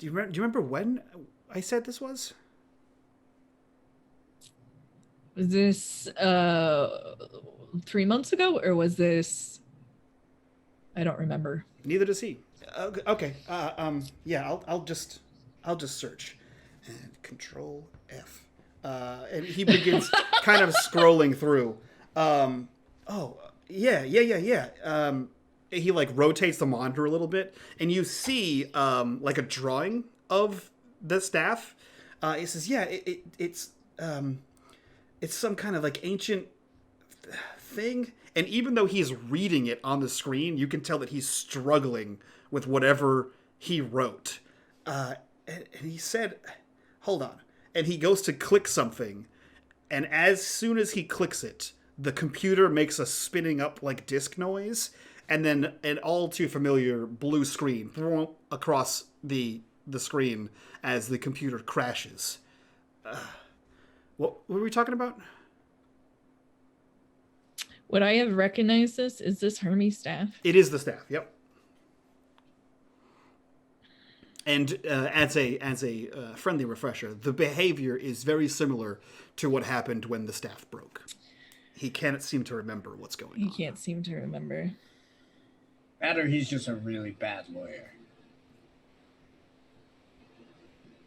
S1: you remember when I said this was?
S3: Was this 3 months ago, or was this? I don't remember.
S1: Neither does he. Okay. Yeah. I'll just search, and Control F, and he begins kind of scrolling through. Oh yeah. He like rotates the monitor a little bit, and you see like a drawing of the staff. It says, yeah, it's some kind of like ancient thing. And even though he's reading it on the screen, you can tell that he's struggling with whatever he wrote. And he said, hold on. And he goes to click something. And as soon as he clicks it, the computer makes a spinning up like disk noise. And then an all too familiar blue screen across the screen as the computer crashes. What were we talking about?
S3: Would I have recognized this? Is this Hermes' staff?
S1: It is the staff. Yep. And as a friendly refresher, the behavior is very similar to what happened when the staff broke. He can't seem to remember what's going on.
S3: He can't seem to remember.
S2: That or he's just a really bad lawyer.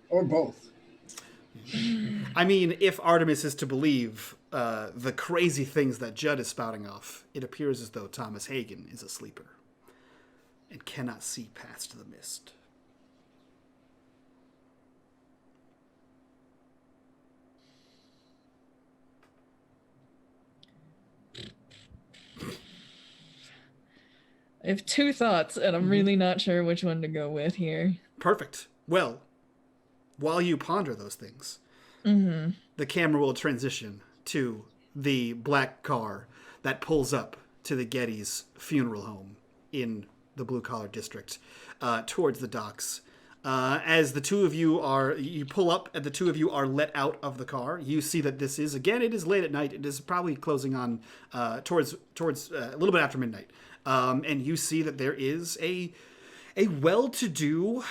S2: Or both.
S1: I mean, if Artemis is to believe the crazy things that Judd is spouting off, it appears as though Thomas Hagen is a sleeper and cannot see past the mist.
S3: I have two thoughts, and I'm really not sure which one to go with here.
S1: Perfect. Well, while you ponder those things, the camera will transition to the black car that pulls up to the Getty's funeral home in the blue-collar district towards the docks. As the two of you pull up and the two of you are let out of the car, you see that this is, again, it is late at night. It is probably closing on towards a little bit after midnight. And you see that there is a well-to-do,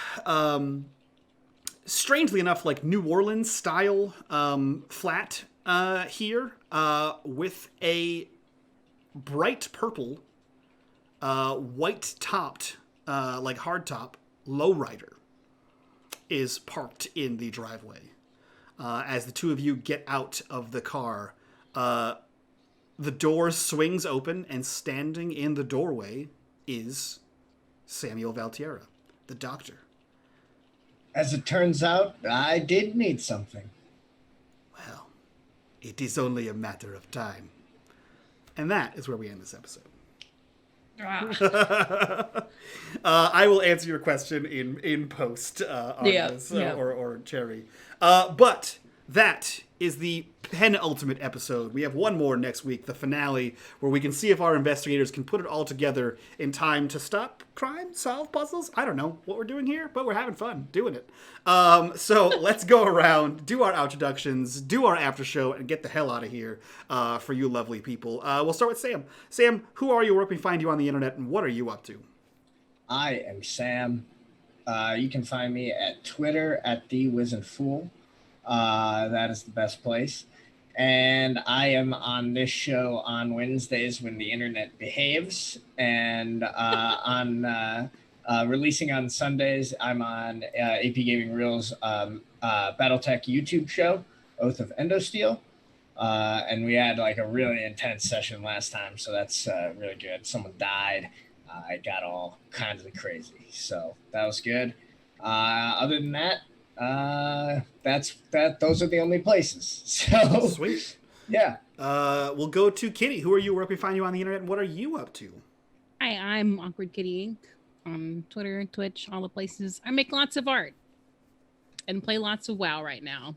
S1: strangely enough, like New Orleans style flat here with a bright purple, white topped, like hardtop lowrider is parked in the driveway. As the two of you get out of the car, the door swings open, and standing in the doorway is Samuel Valtierra, the doctor.
S2: As it turns out, I did need something.
S1: Well, it is only a matter of time. And that is where we end this episode. I will answer your question in post, Artemis, or Cherry. But that is the penultimate episode. We have one more next week, the finale, where we can see if our investigators can put it all together in time to stop crime, solve puzzles. I don't know what we're doing here, but we're having fun doing it. So let's go around, do our introductions, do our after show, and get the hell out of here for you lovely people. We'll start with Sam. Sam, who are you? Where can we find you on the internet, and what are you up to?
S2: I am Sam. You can find me at Twitter at TheWizenFool. That is the best place. And I am on this show on Wednesdays when the internet behaves. And on releasing on Sundays, I'm on AP Gaming Reel's Battletech YouTube show, Oath of Endosteel. And we had like a really intense session last time, so that's really good. Someone died. It got all kinds of crazy. So that was good. Other than that, those are the only places. So
S1: sweet.
S2: Yeah.
S1: We'll go to Kitty. Who are you? Where can we find you on the internet? And what are you up to?
S6: Hi, I'm Awkward Kitty Inc. on Twitter, Twitch, all the places. I make lots of art and play lots of WoW right now.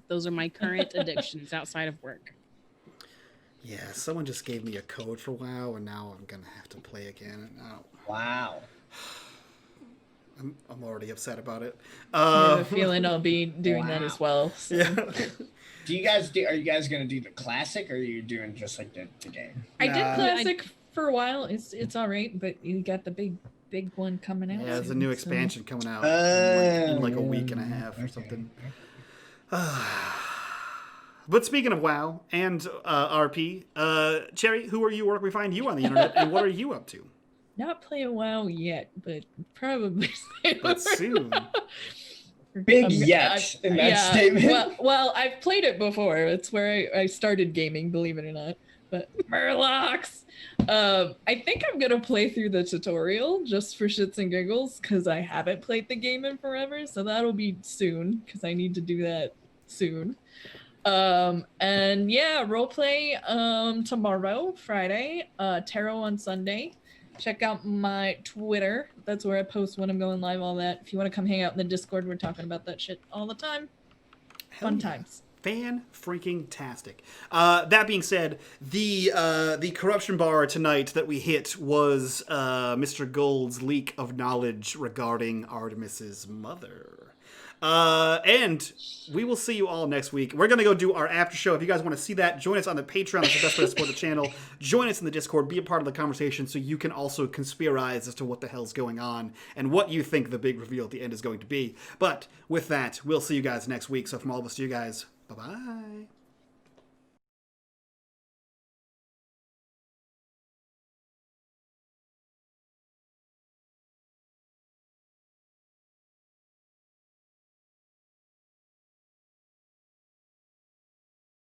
S6: Those are my current addictions outside of work.
S1: Yeah, someone just gave me a code for WoW, and now I'm gonna have to play again. Oh.
S2: Wow.
S1: I'm already upset about it.
S3: I have a feeling I'll be doing that as well. So.
S2: Yeah. Are you guys gonna do the classic, or are you doing just like the game?
S3: I did classic for a while. It's all right, but you got the big one coming out.
S1: Yeah, there's a new expansion coming out in like a week and a half or something. But speaking of WoW and RP, Cherry, who are you? Where can we find you on the internet, and what are you up to?
S3: Not playing WoW yet, but probably.
S1: But soon.
S2: Big yet in that statement.
S3: Well, I've played it before. It's where I started gaming, believe it or not. But Murlocs! I think I'm gonna play through the tutorial just for shits and giggles because I haven't played the game in forever. So that'll be soon because I need to do that soon. And yeah, roleplay tomorrow, Friday, tarot on Sunday. Check out my Twitter. That's where I post when I'm going live, all that. If you want to come hang out in the Discord, we're talking about that shit all the time. Fun times.
S1: Fan-freaking-tastic. That being said, the corruption bar tonight that we hit was Mr. Gold's leak of knowledge regarding Artemis's mother. And we will see you all next week. We're going to go do our after show. If you guys want to see that, join us on the Patreon. That's the best way to support the channel. Join us in the Discord. Be a part of the conversation so you can also conspirize as to what the hell's going on and what you think the big reveal at the end is going to be. But with that, we'll see you guys next week. So from all of us to you guys, bye-bye.